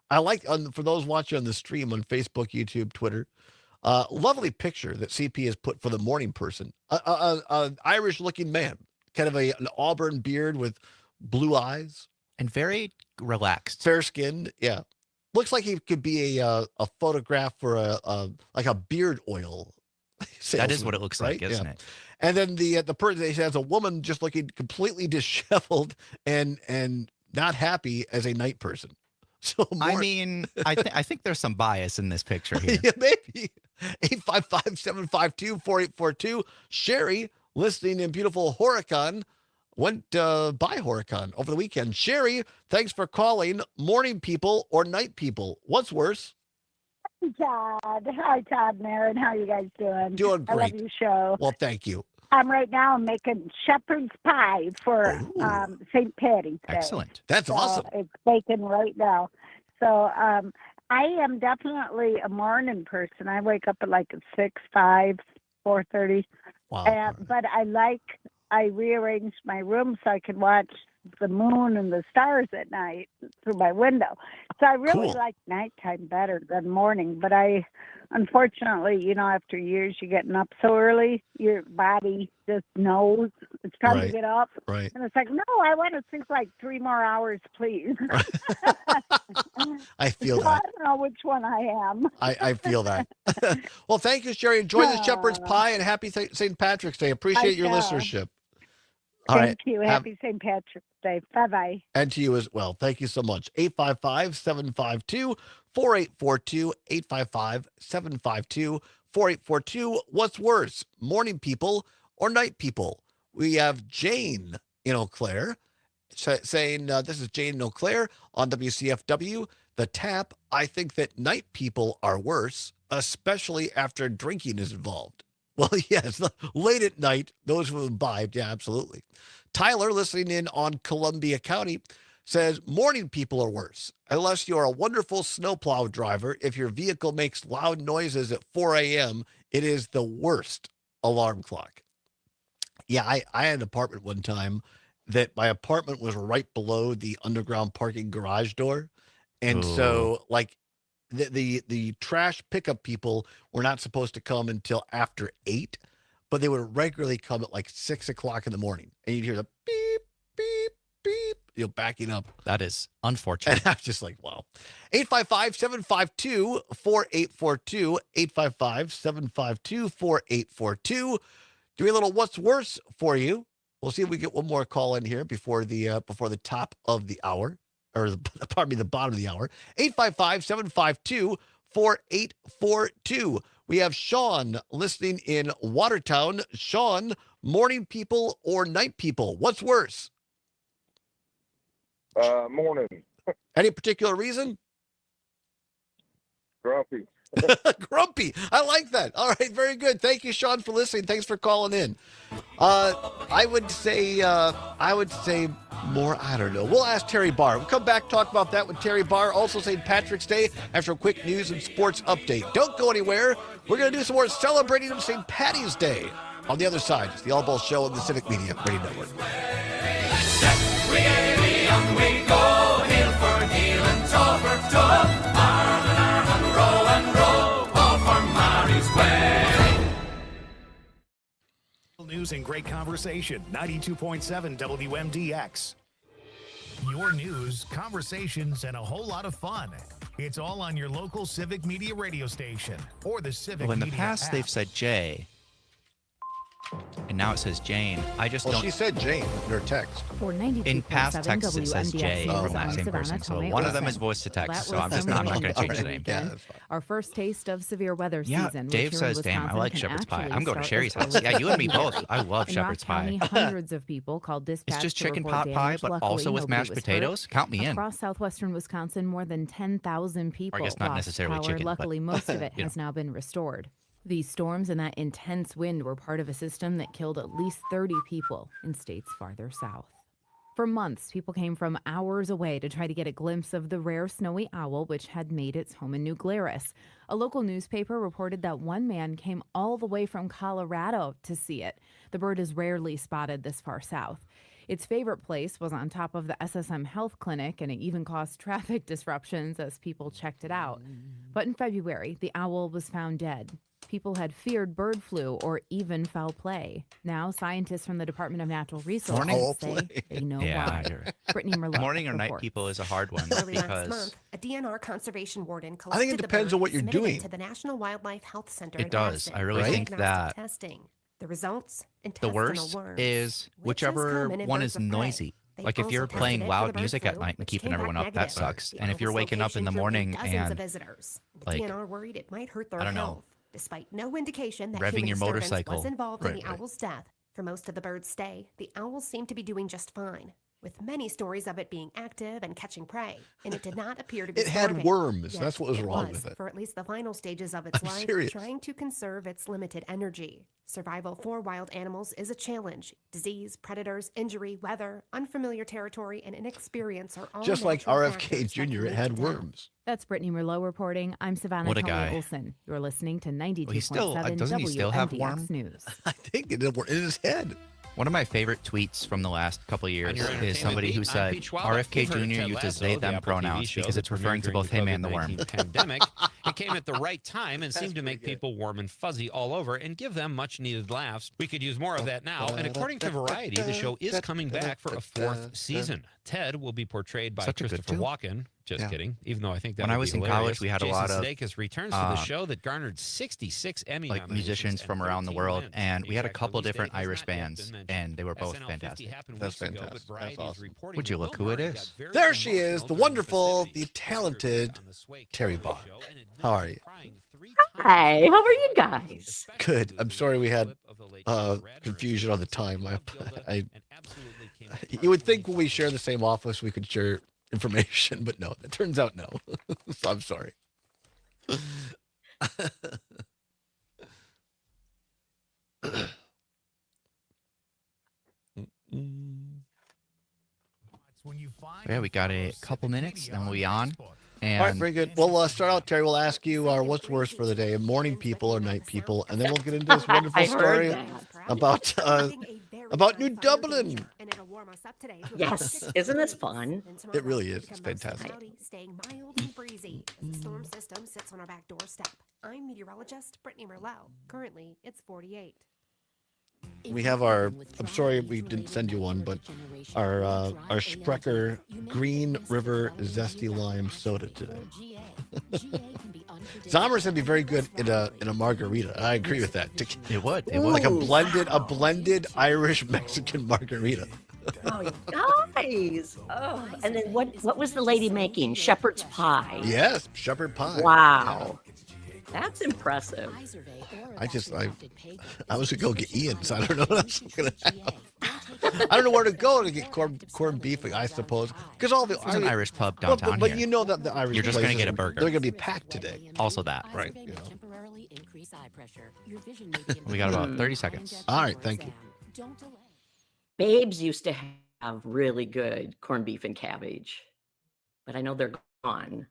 I like, for those watching on the stream on Facebook, YouTube, Twitter, lovely picture that CP has put for the morning person. An Irish-looking man, kind of an auburn beard with blue eyes. And very relaxed. Fair-skinned, yeah. Looks like he could be a photograph for a beard oil salesman. That is what it looks like, isn't it? And then the person has a woman just looking completely disheveled and not happy as a night person. So I think there's some bias in this picture here. Yeah, maybe. 855-752-4842. Sherry, listening in beautiful Horicon, went by Horicon over the weekend. Sherry, thanks for calling. Morning people or night people? What's worse? Todd. Hi, Todd and Aaron. How are you guys doing? Doing great. I love your show. Well, thank you. I'm right now making shepherd's pie for St. Patty's Day. Excellent. That's awesome. It's baking right now. So I am definitely a morning person. I wake up at like 6, 5, 4:30. Wow. But I rearranged my room so I could watch the moon and the stars at night through my window. So I really like nighttime better than morning. But unfortunately, after years, you're getting up so early, your body just knows it's time to get up. Right. And it's like, no, I want to sleep like 3 more hours, please. I feel So that. I don't know which one I am. I feel that. Well, thank you, Sherry. Enjoy the shepherd's pie and happy St. Patrick's Day. Appreciate your shall. listenership. All right. Thank you. Happy St. Patrick's Day. Bye-bye. And to you as well. Thank you so much. 855-752-4842. 855-752-4842. What's worse, morning people or night people? We have Jane in Eau Claire saying, this is Jane in Eau Claire on WCFW. The Tap, I think that night people are worse, especially after drinking is involved. Well, yes, late at night, those who imbibe, yeah, absolutely. Tyler, listening in on Columbia County, says morning people are worse. Unless you're a wonderful snowplow driver, if your vehicle makes loud noises at 4 a.m., it is the worst alarm clock. Yeah, I had an apartment one time that my apartment was right below the underground parking garage door. And so, like, the trash pickup people were not supposed to come until after 8, but they would regularly come at like 6 o'clock in the morning, and you'd hear the beep, beep, beep, backing up. That is unfortunate. And I was just like, wow. 855-752-4842, 855-752-4842. Do a little what's worse for you. We'll see if we get one more call in here before the top of the hour. Or the bottom of the hour. 855-752-4842. We have Sean listening in Watertown. Sean, morning people or night people? What's worse? Morning. Any particular reason? Grumpy. Grumpy. I like that. All right, very good. Thank you, Sean, for listening. Thanks for calling in. I would say more. I don't know. We'll ask Terry Barr. We'll come back, talk about that with Terry Barr. Also, St. Patrick's Day after a quick news and sports update. Don't go anywhere. We're going to do some more celebrating of St. Patty's Day. On the other side, it's the Allbaugh Show on the Civic Media Radio Network. We go heel for heel and toe for toe, arm in arm and row, all for Mary's way. News and great conversation. 92.7 WMDX. Your news, conversations, and a whole lot of fun. It's all on your local Civic Media radio station or the Civic Well, in the Media past, app. they've said Jay, and now it says Jane. I just Well, don't. she said Jane in her text. For 92.7 In past texts, it says Jay WMDX from that I'm same Savannah person. So Tomei one of them Olsen. is voice to text. That So was I'm just some not rain going to change this the name. weekend. Our first taste of severe weather Yeah, season. Dave which here in says, damn, I Wisconsin like can shepherd's pie. actually I'm going to start Sherry's as house. early Yeah, as you and me both. February. I love In shepherd's Rock County, pie. hundreds of people called dispatch It's just to chicken report pot pie, damage. but Luckily, also with nobody mashed was hurt. potatoes. Count me in. Across southwestern Wisconsin, more than 10,000 people guess not lost necessarily power. chicken, but, Luckily, most of it you has now been restored. These storms and that intense wind were part of a system that killed at least 30 people in states farther south. For months, people came from hours away to try to get a glimpse of the rare snowy owl, which had made its home in New Glarus. A local newspaper reported that one man came all the way from Colorado to see it. The bird is rarely spotted this far south. Its favorite place was on top of the SSM Health Clinic, and it even caused traffic disruptions as people checked it out. But in February, the owl was found dead. People had feared bird flu or even foul play. Now, scientists from the Department of Natural Resources say they know why. Brittany Merlot Morning or night reports. people is a hard one Early last because month, a DNR conservation warden I think collected it the depends bird, on what you're submitted it doing. to the National Wildlife Health Center. It in does. Madison I really for think diagnostic that testing. The results, the intestinal worst worms, is which is whichever common in one birds is of prey. noisy. They Like if also you're tested playing it for loud the bird music flu, at night and which keeping came everyone back up, that negative. sucks. The And if you're owl's waking up in the location drew morning dozens and of visitors. The like, DNR worried it might hurt their I don't know, health, despite no indication that revving human your disturbance motorcycle. was involved in Right, the right. owl's death. For most of the bird's stay, the owl seemed to be doing just fine, with many stories of it being active and catching prey, and it did not appear to be It had starving. worms. Yet That's what was it wrong was, with it. for at least the final stages of its I'm life, serious. trying to conserve its limited energy. Survival for wild animals is a challenge. Disease, predators, injury, weather, unfamiliar territory, and inexperience are all Just like natural RFK factors that Jr., can it lead had to death. worms. That's Brittany Merlot reporting. I'm Savannah What a Tomei guy. Olsen. You're listening to Well, he 92.7 still doesn't he still have WMDX worm? News. I think it in his head. One of my favorite tweets from the last couple of years your is entertainment somebody who beat, I'm said Pete Schwab. RFK You've heard of Jr. Ted uses Lasso, they the them Apple TV pronouns show because that it's referring to premiered both during him the and the worm. COVID-19 pandemic. It came at the right time and seemed to make people warm and fuzzy all over and give them much needed laughs. We could use more of that now. And according to Variety, the show is coming back for a fourth season. Ted will be portrayed by Such a good Christopher tune. Walken. Just Yeah. kidding. Even though I think that When would I was be in hilarious. college, we had a Jason lot of, Sudeikis returns to the show that garnered 66 Emmy like nominations musicians and from around the 13 world, wins. and The we had a exact couple release different date has Irish not yet bands, been mentioned. and they were both SNL 50 fantastic. happened That's weeks ago, but fantastic. Variety That's is awesome. reporting Would you that look Bill who it Murray is? got very There she is, emotional the during wonderful, festivities. the talented Terry Bond. How are you? Hi, how are you guys? Good. I'm sorry we had confusion on the time. You would think when we share the same office we could share information, but no, it turns out no. So I'm sorry. Yeah, we got a couple minutes, then we'll be on. And All right, very good. We'll start out, Terry. We'll ask you what's worse for the day, morning people or night people, and then we'll get into this wonderful I heard story that. about New Dublin. Yes, isn't this fun? It really is. It's fantastic. Staying mild and breezy as the storm system sits on our back doorstep. I'm meteorologist Brittany Merlot. Currently, it's 48. We have our. I'm sorry we didn't send you one, but our Sprecher Green River Zesty Lime Soda today. Zombers would be very good in a margarita. I agree with that. It would. It Like would. a blended Irish Mexican margarita. Oh, nice. Oh, and then what was the lady making? Shepherd's pie. Yes, shepherd pie. Wow. That's impressive. I was gonna go get Ian, so I don't know what else I'm gonna have. I don't know where to go to get corned beef, I suppose, because all the There's an Irish pub downtown but here. you know that the Irish You're just gonna places, get a burger. They're gonna be packed today. Also that. Right. We got about 30 seconds. All right, thank you. Babes used to have really good corned beef and cabbage, but I know they're gone.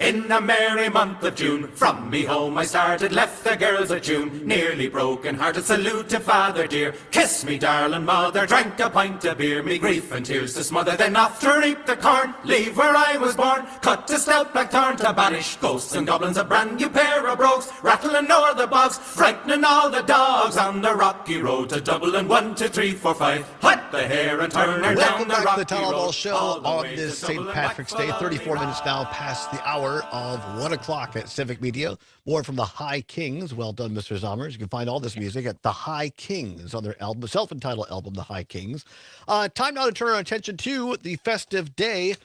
In a merry month of June, from me home I started, left the girls a tune. Nearly broken hearted, salute to father dear. Kiss me darling mother, drank a pint of beer. Me grief and tears to smother, then off to reap the corn. Leave where I was born, cut a stout blackthorn to banish ghosts and goblins. A brand new pair of brogues, rattling o'er the bogs, frightening all the dogs on the rocky road to Dublin. 1, 2, 3, 4, 5. Hut the hare and turn her down Welcome the back to rocky the Todd Allbaugh road. Show on this St. Patrick's Day. 34 minutes now past the hour of 1 o'clock at Civic Media. More from the High Kings. Well done, Mr. Zommers. You can find all this music at the High Kings on their album, self-entitled album, The High Kings. Time now to turn our attention to the festive day.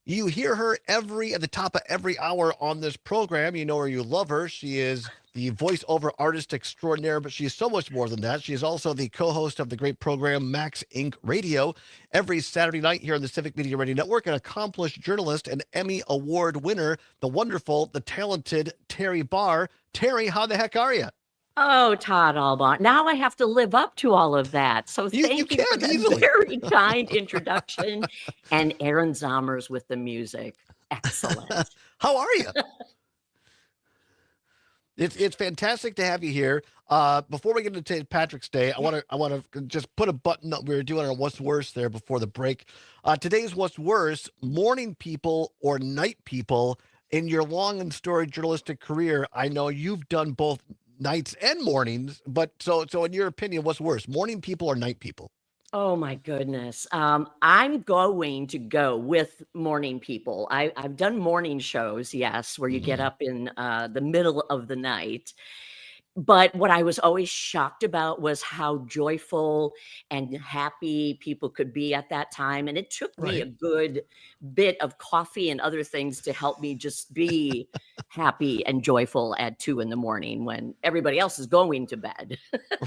You hear her at the top of every hour on this program. You know her, you love her. She is the voiceover artist extraordinaire, but she's so much more than that. She is also the co-host of the great program Max Inc. Radio every Saturday night here on the Civic Media Radio Network, an accomplished journalist and Emmy Award winner, the wonderful, the talented Terry Barr. Terry, how the heck are you? Oh, Todd Allbaugh. Now I have to live up to all of that. So thank you for that very kind introduction. And Aaron Zommers with the music. Excellent. How are you? It's fantastic to have you here. Before we get into St. Patrick's Day, I want to just put a button up. We were doing our What's Worse there before the break. Today's What's Worse, morning people or night people. In your long and storied journalistic career, I know you've done both nights and mornings, but so in your opinion, what's worse, morning people or night people? Oh my goodness. I'm going to go with morning people. I've done morning shows, yes, where you get up in the middle of the night. But what I was always shocked about was how joyful and happy people could be at that time. And it took me a good bit of coffee and other things to help me just be happy and joyful at 2 a.m. when everybody else is going to bed.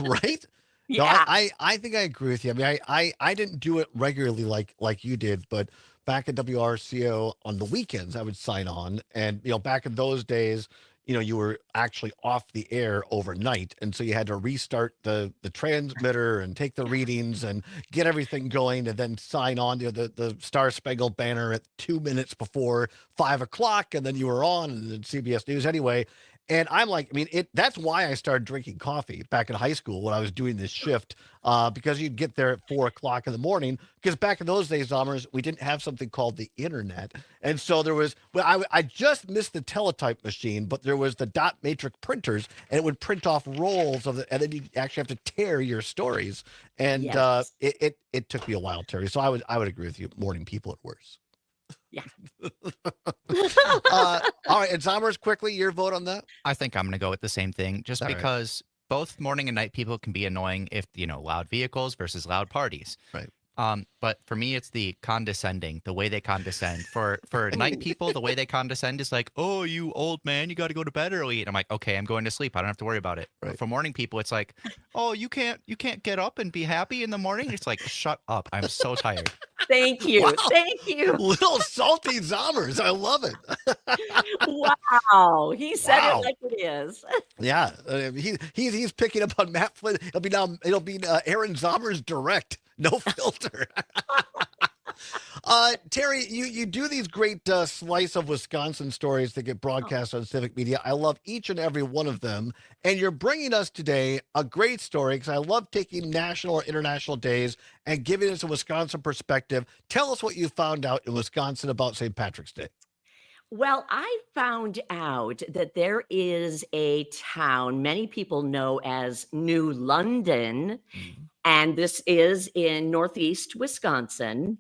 Right? Yeah. No, I think I agree with you. I mean, I didn't do it regularly like you did, but back at WRCO on the weekends, I would sign on. And, back in those days, you were actually off the air overnight. And so you had to restart the transmitter and take the readings and get everything going and then sign on to the Star Spangled Banner at 2 minutes before 5 o'clock. And then you were on and then CBS News anyway. And I'm like, that's why I started drinking coffee back in high school when I was doing this shift, because you'd get there at 4 o'clock in the morning. Because back in those days, Zommers, we didn't have something called the internet. And so there was, I just missed the teletype machine, but there was the dot matrix printers, and it would print off rolls of and then you actually have to tear your stories. And Yes. it took me a while, Terry. So I would agree with you. Morning people at worst. Yeah. All right, and Zommers, quickly, your vote on that? I think I'm going to go with the same thing, just All right. because both morning and night people can be annoying if, loud vehicles versus loud parties. Right. But for me, it's the condescending, the way they condescend. For night people, the way they condescend is like, oh, you old man, you got to go to bed early. And I'm like, okay, I'm going to sleep. I don't have to worry about it. Right. But for morning people, it's like, oh, you can't get up and be happy in the morning. It's like, shut up. I'm so tired. Thank you. Wow. Thank you. Little salty Zommers. I love it. Wow. He said Wow. it like it is. Yeah, he's picking up on Matt Flynn. It'll be Aaron Zommers direct, no filter. Terry, you do these great slice of Wisconsin stories that get broadcast on Civic Media. I love each and every one of them. And you're bringing us today a great story because I love taking national or international days and giving us a Wisconsin perspective. Tell us what you found out in Wisconsin about St. Patrick's Day. Well, I found out that there is a town many people know as New London, and this is in northeast Wisconsin.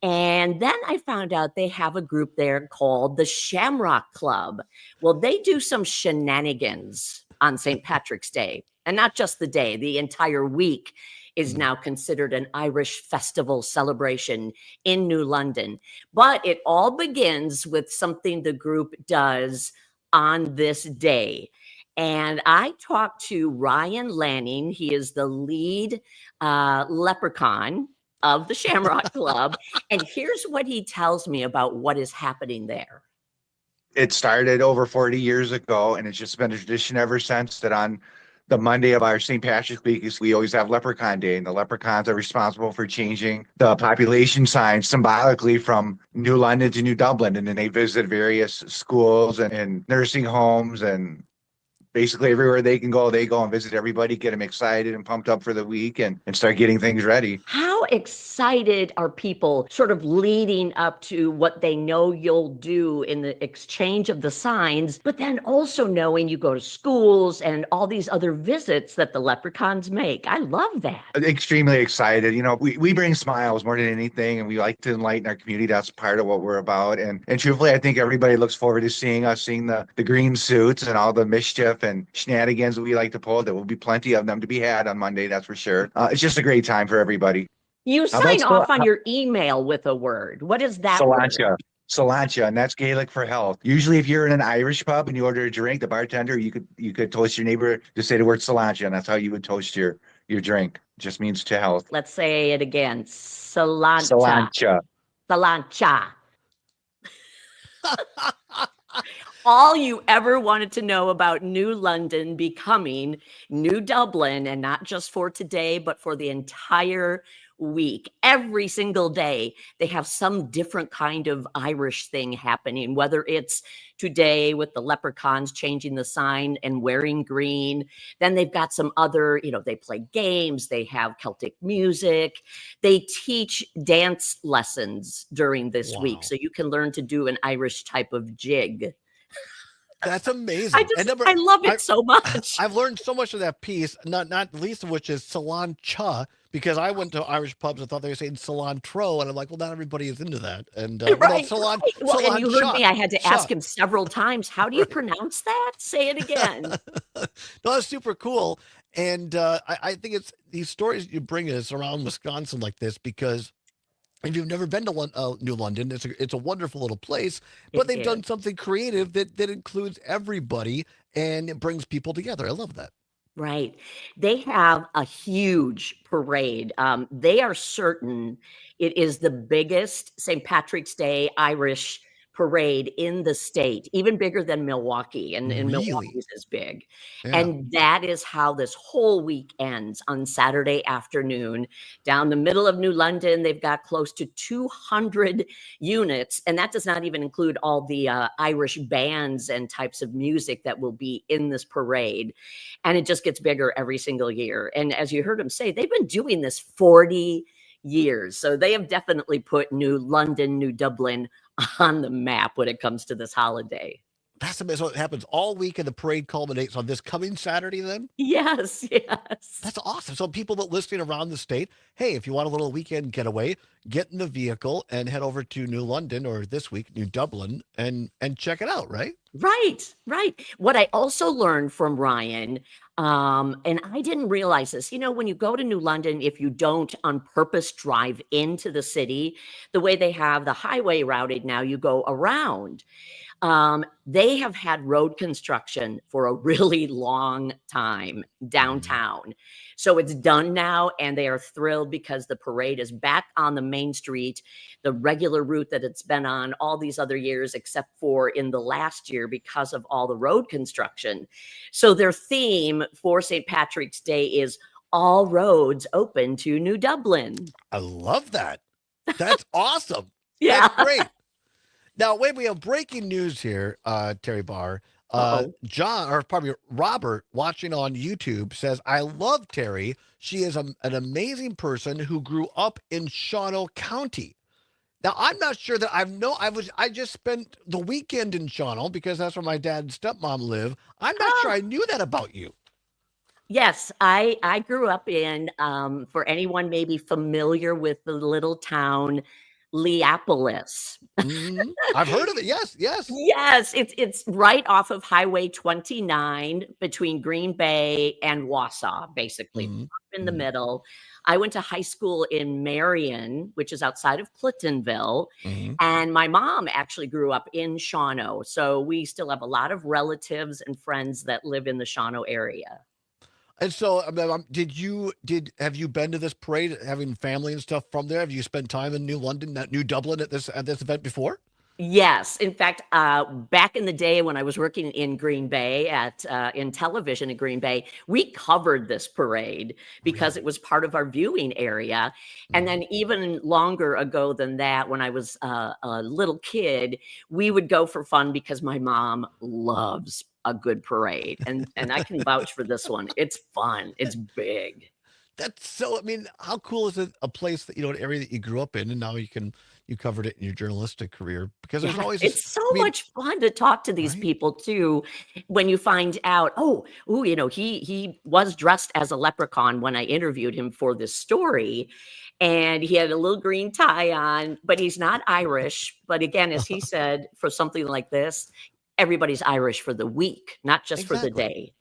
And then I found out they have a group there called the Shamrock Club. Well, they do some shenanigans on St. Patrick's Day, and not just the day, the entire week is now considered an Irish festival celebration in New London. But it all begins with something the group does on this day. And I talked to Ryan Lanning. He is the lead leprechaun of the Shamrock Club. And here's what he tells me about what is happening there. It started over 40 years ago, and it's just been a tradition ever since that on the Monday of our St. Patrick's Week is we always have Leprechaun Day, and the leprechauns are responsible for changing the population sign symbolically from New London to New Dublin. And then they visit various schools and nursing homes, and basically everywhere they can go, they go and visit everybody, get them excited and pumped up for the week, and start getting things ready. How excited are people sort of leading up to what they know you'll do in the exchange of the signs, but then also knowing you go to schools and all these other visits that the leprechauns make? I love that. Extremely excited. You know, we bring smiles more than anything, and we like to enlighten our community. That's part of what we're about. And truthfully, I think everybody looks forward to seeing us, seeing the green suits and all the mischief and shenanigans that we like to pull. There will be plenty of them to be had on Monday, that's for sure. It's just a great time for everybody. You How sign about off on your email with a word. What is that word? Cilantro, and that's Gaelic for health. Usually, if you're in an Irish pub and you order a drink, the bartender, you could toast your neighbor to say the word cilantro, and that's how you would toast your drink. It just means to health. Let's say it again. Cilantro. Cilantro. Cilantro. All you ever wanted to know about New London becoming New Dublin, and not just for today, but for the entire week. Every single day, they have some different kind of Irish thing happening, whether it's today with the leprechauns changing the sign and wearing green. Then they've got some other, they play games, they have Celtic music, they teach dance lessons during this week. So you can learn to do an Irish type of jig. That's amazing. I love it so much. I've learned so much of that piece, not least of which is cilantro, because I went to Irish pubs and thought they were saying cilantro, and I'm like, well, not everybody is into that. And Right. Well, and you heard me, I had to ask him several times, how do you pronounce that? Say it again. No, that's super cool. And I think it's these stories you bring us around Wisconsin like this, because if you've never been to New London, it's a wonderful little place, but they've done something creative that includes everybody and it brings people together. I love that. Right. They have a huge parade. They are certain it is the biggest St. Patrick's Day Irish parade in the state, even bigger than Milwaukee, and Milwaukee's is big. Yeah. And that is how this whole week ends on Saturday afternoon. Down the middle of New London, they've got close to 200 units, and that does not even include all the Irish bands and types of music that will be in this parade. And it just gets bigger every single year. And as you heard him say, they've been doing this 40 years. So they have definitely put New London, New Dublin on the map when it comes to this holiday. That's amazing. So it happens all week, and the parade culminates on this coming Saturday then? Yes. That's awesome. So people that listening around the state, hey, if you want a little weekend getaway, get in the vehicle and head over to New London, or this week, New Dublin, and check it out, right? Right. What I also learned from Ryan, and I didn't realize this, when you go to New London, if you don't on purpose drive into the city, the way they have the highway routed now, you go around. They have had road construction for a really long time downtown. So it's done now, and they are thrilled because the parade is back on the main street, the regular route that it's been on all these other years, except for in the last year because of all the road construction. So their theme for St. Patrick's Day is all roads open to New Dublin. I love that. That's awesome. Yeah. That's great. Now, wait, we have breaking news here, Terry Barr. Robert, watching on YouTube, says, I love Terry. She is an amazing person who grew up in Shawano County. Now, I'm not sure that I just spent the weekend in Shawano because that's where my dad and stepmom live. I'm not sure I knew that about you. Yes, I grew up in, for anyone maybe familiar with the little town Leopolis. I've heard of it. Yes. Yes, it's right off of Highway 29 between Green Bay and Wausau, basically, up in the middle. I went to high school in Marion, which is outside of Cliftonville, and my mom actually grew up in Shawano. So we still have a lot of relatives and friends that live in the Shawano area. And so, have you been to this parade, having family and stuff from there? Have you spent time in New London, New Dublin at this event before? Yes. In fact, back in the day when I was working in Green Bay in television in Green Bay, we covered this parade because it was part of our viewing area. And then even longer ago than that, when I was a little kid, we would go for fun because my mom loves a good parade. And I can vouch for this one. It's fun. It's big. That's so, I mean, how cool is it, a place that, an area that you grew up in, and now you covered it in your journalistic career? Because there's Yeah, always this, it's so I mean, much fun to talk to these right? people too, when you find out, he was dressed as a leprechaun when I interviewed him for this story, and he had a little green tie on, but he's not Irish. But again, as he said, for something like this, everybody's Irish for the week, not just for the Exactly. day.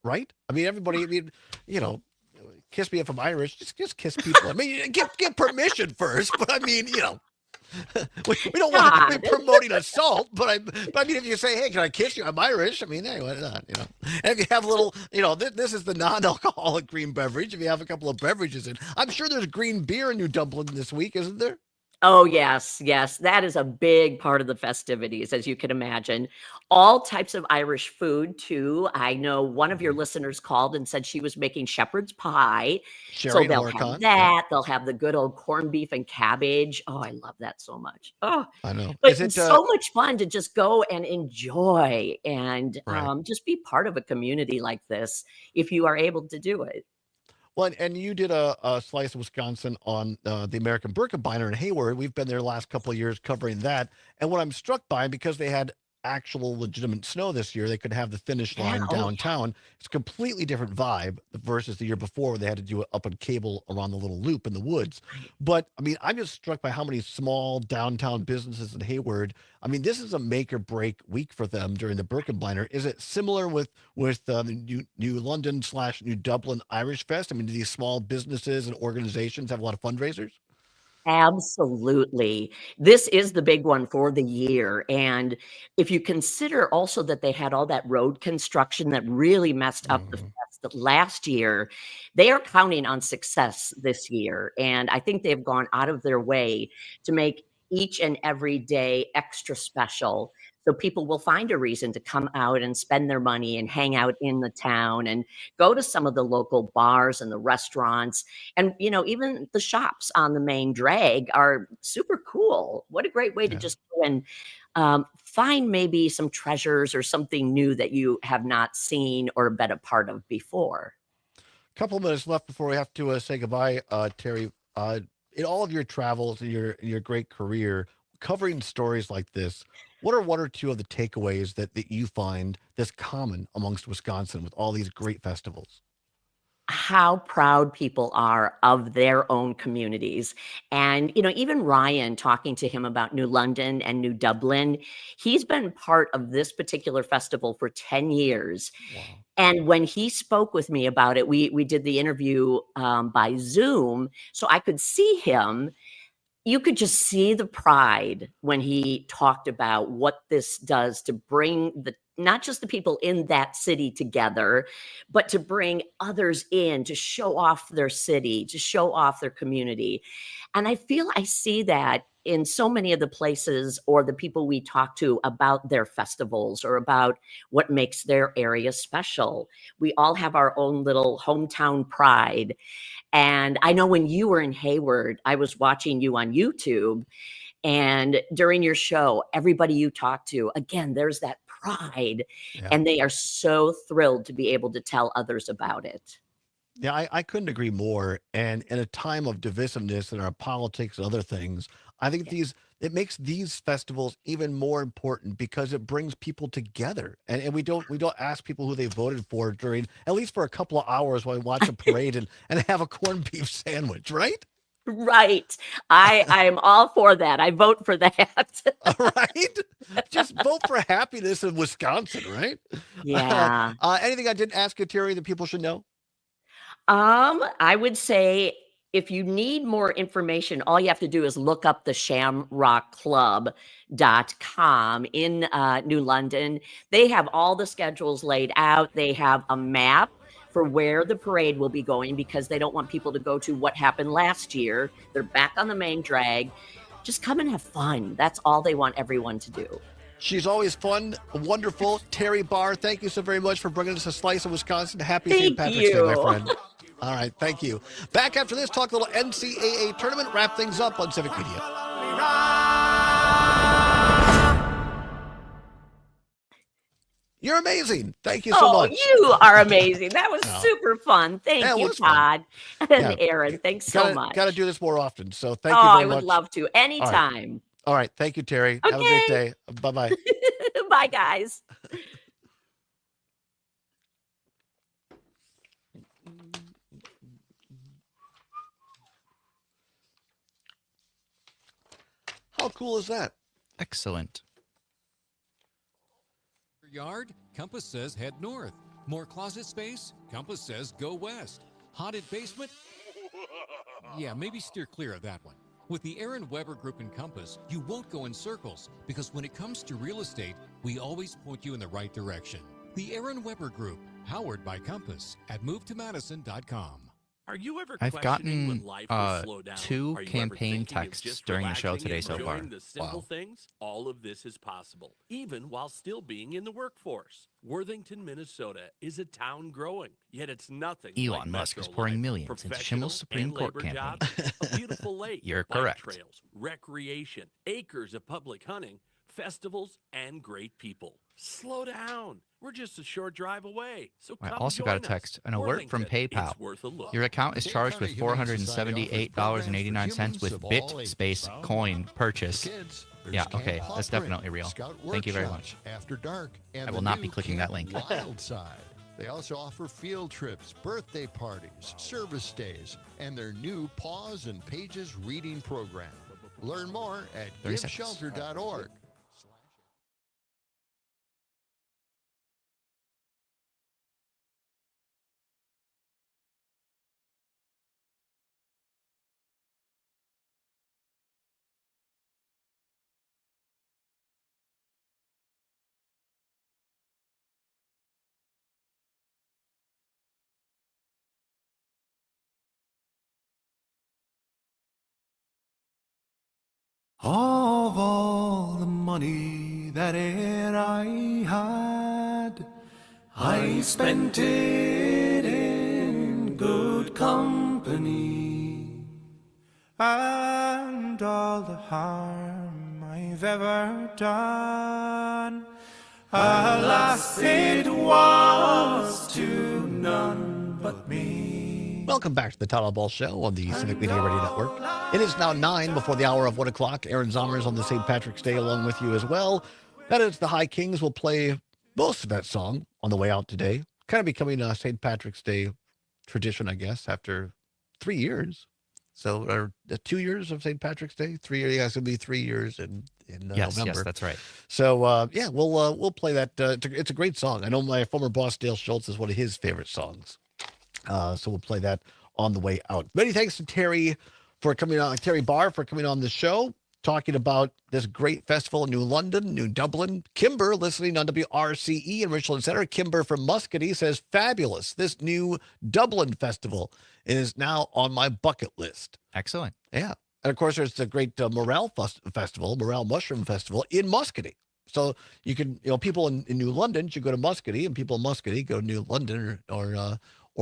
Right? I mean, everybody, you know, kiss me if I'm Irish, just kiss people. I mean, get permission first, but I mean, we don't want to be God. promoting assault, but I mean, if you say, hey, can I kiss you? I'm Irish. I mean, hey, why not? And if you have a little, this is the non-alcoholic green beverage. If you have a couple of beverages in, I'm sure there's green beer in New Dublin this week, isn't there? Oh, yes, yes. That is a big part of the festivities, as you can imagine. All types of Irish food, too. I know one of your listeners called and said she was making shepherd's pie. So Sherry they'll have Horicon. that. They'll have the good old corned beef and cabbage. Oh, I love that so much. Oh, I know. but Is it it's so much fun to just go and enjoy and right? just be part of a community like this if you are able to do it. Well, and you did a slice of Wisconsin on the American Birkebeiner in Hayward. We've been there the last couple of years covering that. And what I'm struck by, because they had actual legitimate snow this year, they could have the finish line Oh, yeah. downtown. It's a completely different vibe versus the year before where they had to do it up on cable around the little loop in the woods. But I mean, I'm just struck by how many small downtown businesses in Hayward. I mean, this is a make or break week for them during the Birkebeiner. Is it similar with the New London / New Dublin Irish Fest? I mean, do these small businesses and organizations have a lot of fundraisers? Absolutely. This is the big one for the year. And if you consider also that they had all that road construction that really messed up the fest last year, they are counting on success this year. And I think they've gone out of their way to make each and every day extra special. So people will find a reason to come out and spend their money and hang out in the town and go to some of the local bars and the restaurants. And, even the shops on the main drag are super cool. What a great way to Yeah. just go and find maybe some treasures or something new that you have not seen or been a part of before. Couple of minutes left before we have to say goodbye, Terry. In all of your travels and your great career covering stories like this, what are one or two of the takeaways that you find that's common amongst Wisconsin with all these great festivals? How proud people are of their own communities. And, even Ryan talking to him about New London and New Dublin, he's been part of this particular festival for 10 years. Wow. And when he spoke with me about it, we did the interview by Zoom, so I could see him. You could just see the pride when he talked about what this does to bring not just the people in that city together, but to bring others in to show off their city, to show off their community. And I feel I see that in so many of the places or the people we talk to about their festivals or about what makes their area special. We all have our own little hometown pride. And I know when you were in Hayward, I was watching you on YouTube, and during your show, everybody you talk to, again, there's that pride, Yeah. and they are so thrilled to be able to tell others about it. Yeah, I couldn't agree more. And in a time of divisiveness in our politics and other things, I think it makes these festivals even more important because it brings people together. And we don't ask people who they voted for during, at least for a couple of hours while we watch a parade and have a corned beef sandwich, right? Right. I'm all for that. I vote for that. Right? Just vote for happiness in Wisconsin, right? Yeah. Anything I didn't ask you, Terry, that people should know? I would say if you need more information, all you have to do is look up the shamrockclub.com in New London. They have all the schedules laid out. They have a map for where the parade will be going because they don't want people to go to what happened last year. They're back on the main drag. just come and have fun. That's all they want everyone to do. She's always fun, wonderful. Terry Barr, thank you so very much for bringing us a slice of Wisconsin. Happy St. Thank Patrick's Day, my you. friend. All right, thank you. Back after this, talk a little NCAA tournament, wrap things up on Civic Media. You're amazing. Thank you so much. You are amazing. That was super fun. Thank Yeah, it you, was fun. Todd and Yeah. Aaron. Thanks so much. Got to do this more often. So thank you I very would much. love to. Anytime. All right. Thank you, Terry. Have a great day. Bye-bye. Bye, guys. How cool is that? Excellent. Yard, Compass says head north. More closet space? Compass says go west. Haunted basement? Yeah, maybe steer clear of that one. With the Aaron Weber Group in Compass, you won't go in circles because when it comes to real estate, we always point you in the right direction. The Aaron Weber Group, powered by Compass at movetomadison.com. Are you ever I've questioning when gotten life will slow down? 2 Are you ever campaign thinking of texts just during the show relaxing today and so far. enjoying the simple things? All of this is possible, even while still being in the workforce. Worthington, Minnesota is a town growing, yet it's nothing like Elon Musk is metro pouring life. millions into Professional Schimmel's Supreme and Court labor campaign. jobs, a beautiful lake, You're bike correct. trails, recreation, acres of public hunting, festivals, and great people. Slow down. We're just a short drive away. So I come also got a join us. text, an alert from Worthington, PayPal. it's worth a look. Your account is charged with $478.89 with bit coin purchase. Yeah, okay, that's definitely real. Thank you very much. After dark, and I will the not new be clicking that link. Wild Side. They also offer field trips, birthday parties, service days, and their new Paws and Pages reading program. Learn more at 30 seconds. giveshelter.org. Of all the money that e'er I had, I spent it in good company, and all the harm I've ever done, alas, it was to none but me. Welcome back to the Todd Allbaugh Show on the Civic Media Radio Network. It is now 9 before the hour of 1 o'clock. Aaron Zommers on the St. Patrick's Day along with you as well. That is the High Kings will play most of that song on the way out today. Kind of becoming a St. Patrick's Day tradition, I guess, after 3 years. So, or 2 years of St. Patrick's Day? 3 years, yeah, it's going to be 3 years in Yes, November. yes, that's right. So, yeah, we'll play that. It's a great song. I know my former boss, Dale Schultz, is one of his favorite songs. So we'll play that on the way out. Many thanks to Terry for coming on, Terry Barr for coming on the show, talking about this great festival in New London, New Dublin. Kimber, listening on WRCE in Richland Center. Kimber from Muscatee says, fabulous. This new Dublin festival is now on my bucket list. Excellent. Yeah. And of course, there's the great Morel Festival, Morel Mushroom Festival in Muscatee. So you can, people in New London should go to Muscatee, and people in Muscatee go to New London or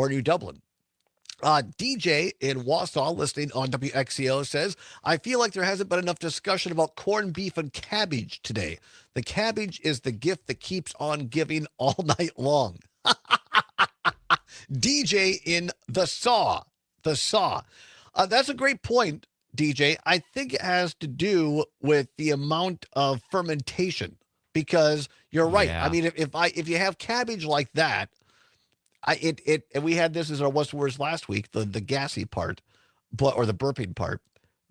New Dublin. DJ in Wausau, listening on WXCO, says, I feel like there hasn't been enough discussion about corned beef and cabbage today. The cabbage is the gift that keeps on giving all night long. DJ in the Saw. That's a great point, DJ. I think it has to do with the amount of fermentation, because you're right. Yeah. I mean, if you have cabbage like that, and we had this as our what's worse last week, the gassy part, or the burping part.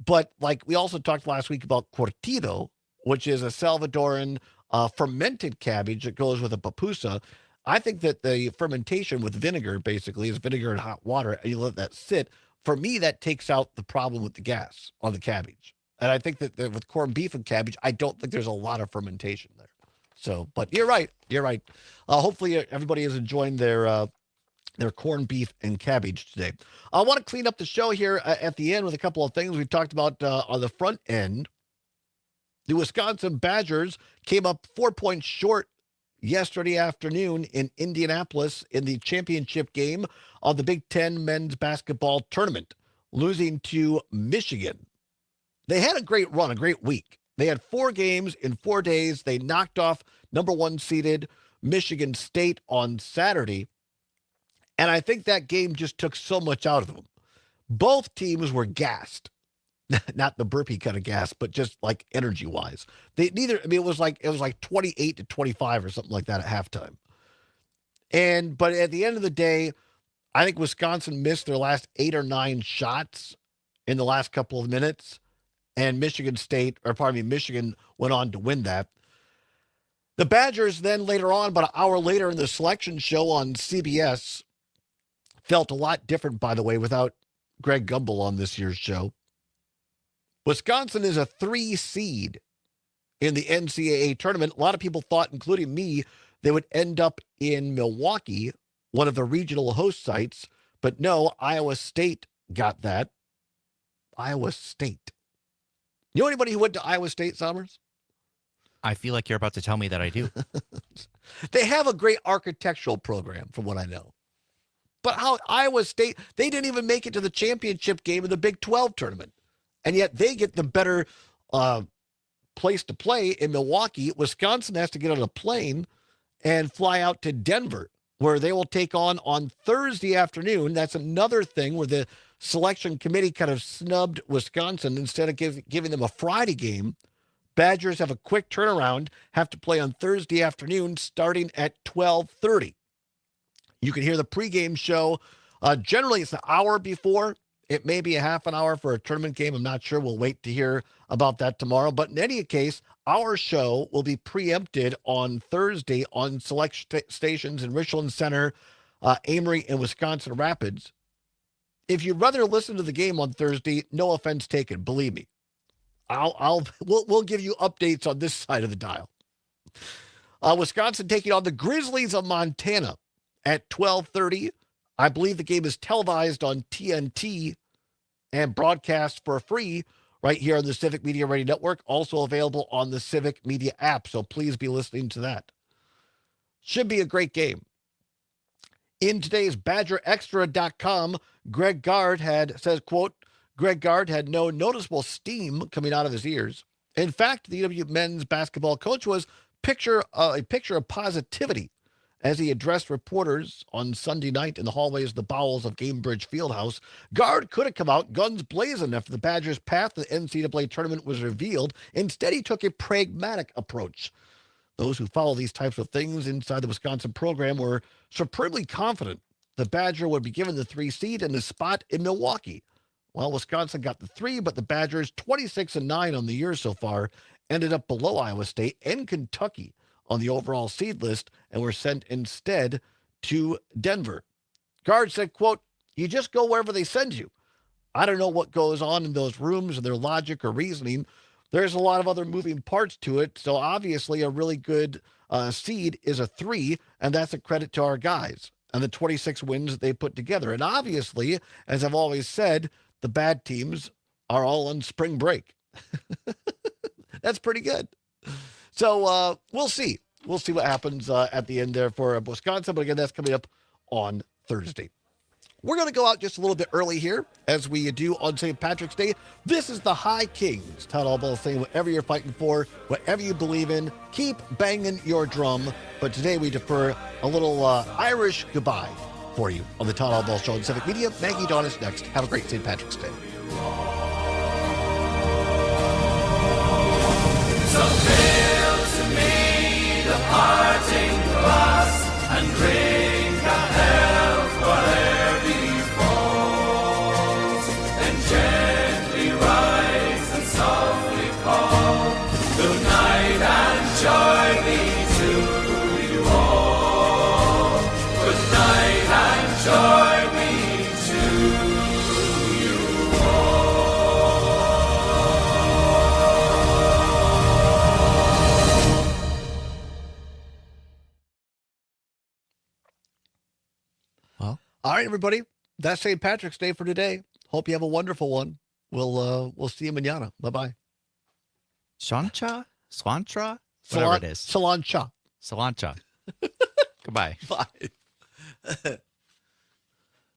But like we also talked last week about curtido, which is a Salvadoran fermented cabbage that goes with a pupusa. I think that the fermentation with vinegar basically is vinegar and hot water, and you let that sit. For me, that takes out the problem with the gas on the cabbage. And I think that with corned beef and cabbage, I don't think there's a lot of fermentation there. So, but you're right. Hopefully everybody is enjoying their corned beef and cabbage today. I want to clean up the show here at the end with a couple of things we've talked about on the front end. The Wisconsin Badgers came up 4 points short yesterday afternoon in Indianapolis in the championship game of the Big Ten men's basketball tournament, losing to Michigan. They had a great run, a great week. They had 4 games in 4 days. They knocked off number 1 seeded Michigan State on Saturday. And I think that game just took so much out of them. Both teams were gassed. Not the burpee kind of gas, but just like energy-wise. It was like 28-25 or something like that at halftime. But at the end of the day, I think Wisconsin missed their last 8 or 9 shots in the last couple of minutes, and Michigan went on to win that. The Badgers then later on, about an hour later in the selection show on CBS, felt a lot different, by the way, without Greg Gumbel on this year's show. Wisconsin is a 3 seed in the NCAA tournament. A lot of people thought, including me, they would end up in Milwaukee, one of the regional host sites. But no, Iowa State got that. Iowa State. You know anybody who went to Iowa State, Summers? I feel like you're about to tell me that I do. They have a great architectural program, from what I know. But how Iowa State, they didn't even make it to the championship game of the Big 12 tournament. And yet they get the better place to play in Milwaukee. Wisconsin has to get on a plane and fly out to Denver, where they will take on Thursday afternoon. That's another thing where the selection committee kind of snubbed Wisconsin. Instead of giving them a Friday game, Badgers have a quick turnaround, have to play on Thursday afternoon starting at 12:30. You can hear the pregame show. Generally, it's an hour before. It may be a half an hour for a tournament game. I'm not sure. We'll wait to hear about that tomorrow. But in any case, our show will be preempted on Thursday on select stations in Richland Center, Amory, and Wisconsin Rapids. If you'd rather listen to the game on Thursday, no offense taken. Believe me, we'll give you updates on this side of the dial. Wisconsin taking on the Grizzlies of Montana at 12:30. I believe the game is televised on TNT and broadcast for free right here on the Civic Media Radio Network, also available on the Civic Media app, so please be listening to that. Should be a great game. In today's BadgerExtra.com, Greg Gard says, quote, Greg Gard had no noticeable steam coming out of his ears. In fact, the UW men's basketball coach was a picture of positivity as he addressed reporters on Sunday night in the hallways of the bowels of Gamebridge Fieldhouse. Gard could have come out guns blazing after the Badgers' path to the NCAA tournament was revealed. Instead, he took a pragmatic approach. Those who follow these types of things inside the Wisconsin program were supremely confident the Badger would be given the 3 seed and a spot in Milwaukee. Well, Wisconsin got the 3, but the Badgers, 26-9 on the year so far, ended up below Iowa State and Kentucky on the overall seed list and were sent instead to Denver. Gard said, quote, you just go wherever they send you. I don't know what goes on in those rooms and their logic or reasoning. There's a lot of other moving parts to it. So obviously a really good seed is a 3, and that's a credit to our guys and the 26 wins that they put together. And obviously, as I've always said, the bad teams are all on spring break. That's pretty good. So we'll see. We'll see what happens at the end there for Wisconsin. But again, that's coming up on Thursday. We're going to go out just a little bit early here, as we do on St. Patrick's Day. This is the High Kings. Todd Allbaugh saying, whatever you're fighting for, whatever you believe in, keep banging your drum. But today we defer a little Irish goodbye for you on the Todd Allbaugh Show on Civic Media. Maggie Dawn is next. Have a great St. Patrick's Day. Parting glass and drink a health whatever befalls, and gently rise and softly call, good night and joy be to you all, good night and joy be to you All right, everybody. That's St. Patrick's Day for today. Hope you have a wonderful one. We'll see you mañana. Bye-bye. Swancha? Swantra? Whatever it is. Salancha. Salancha. Goodbye. Bye.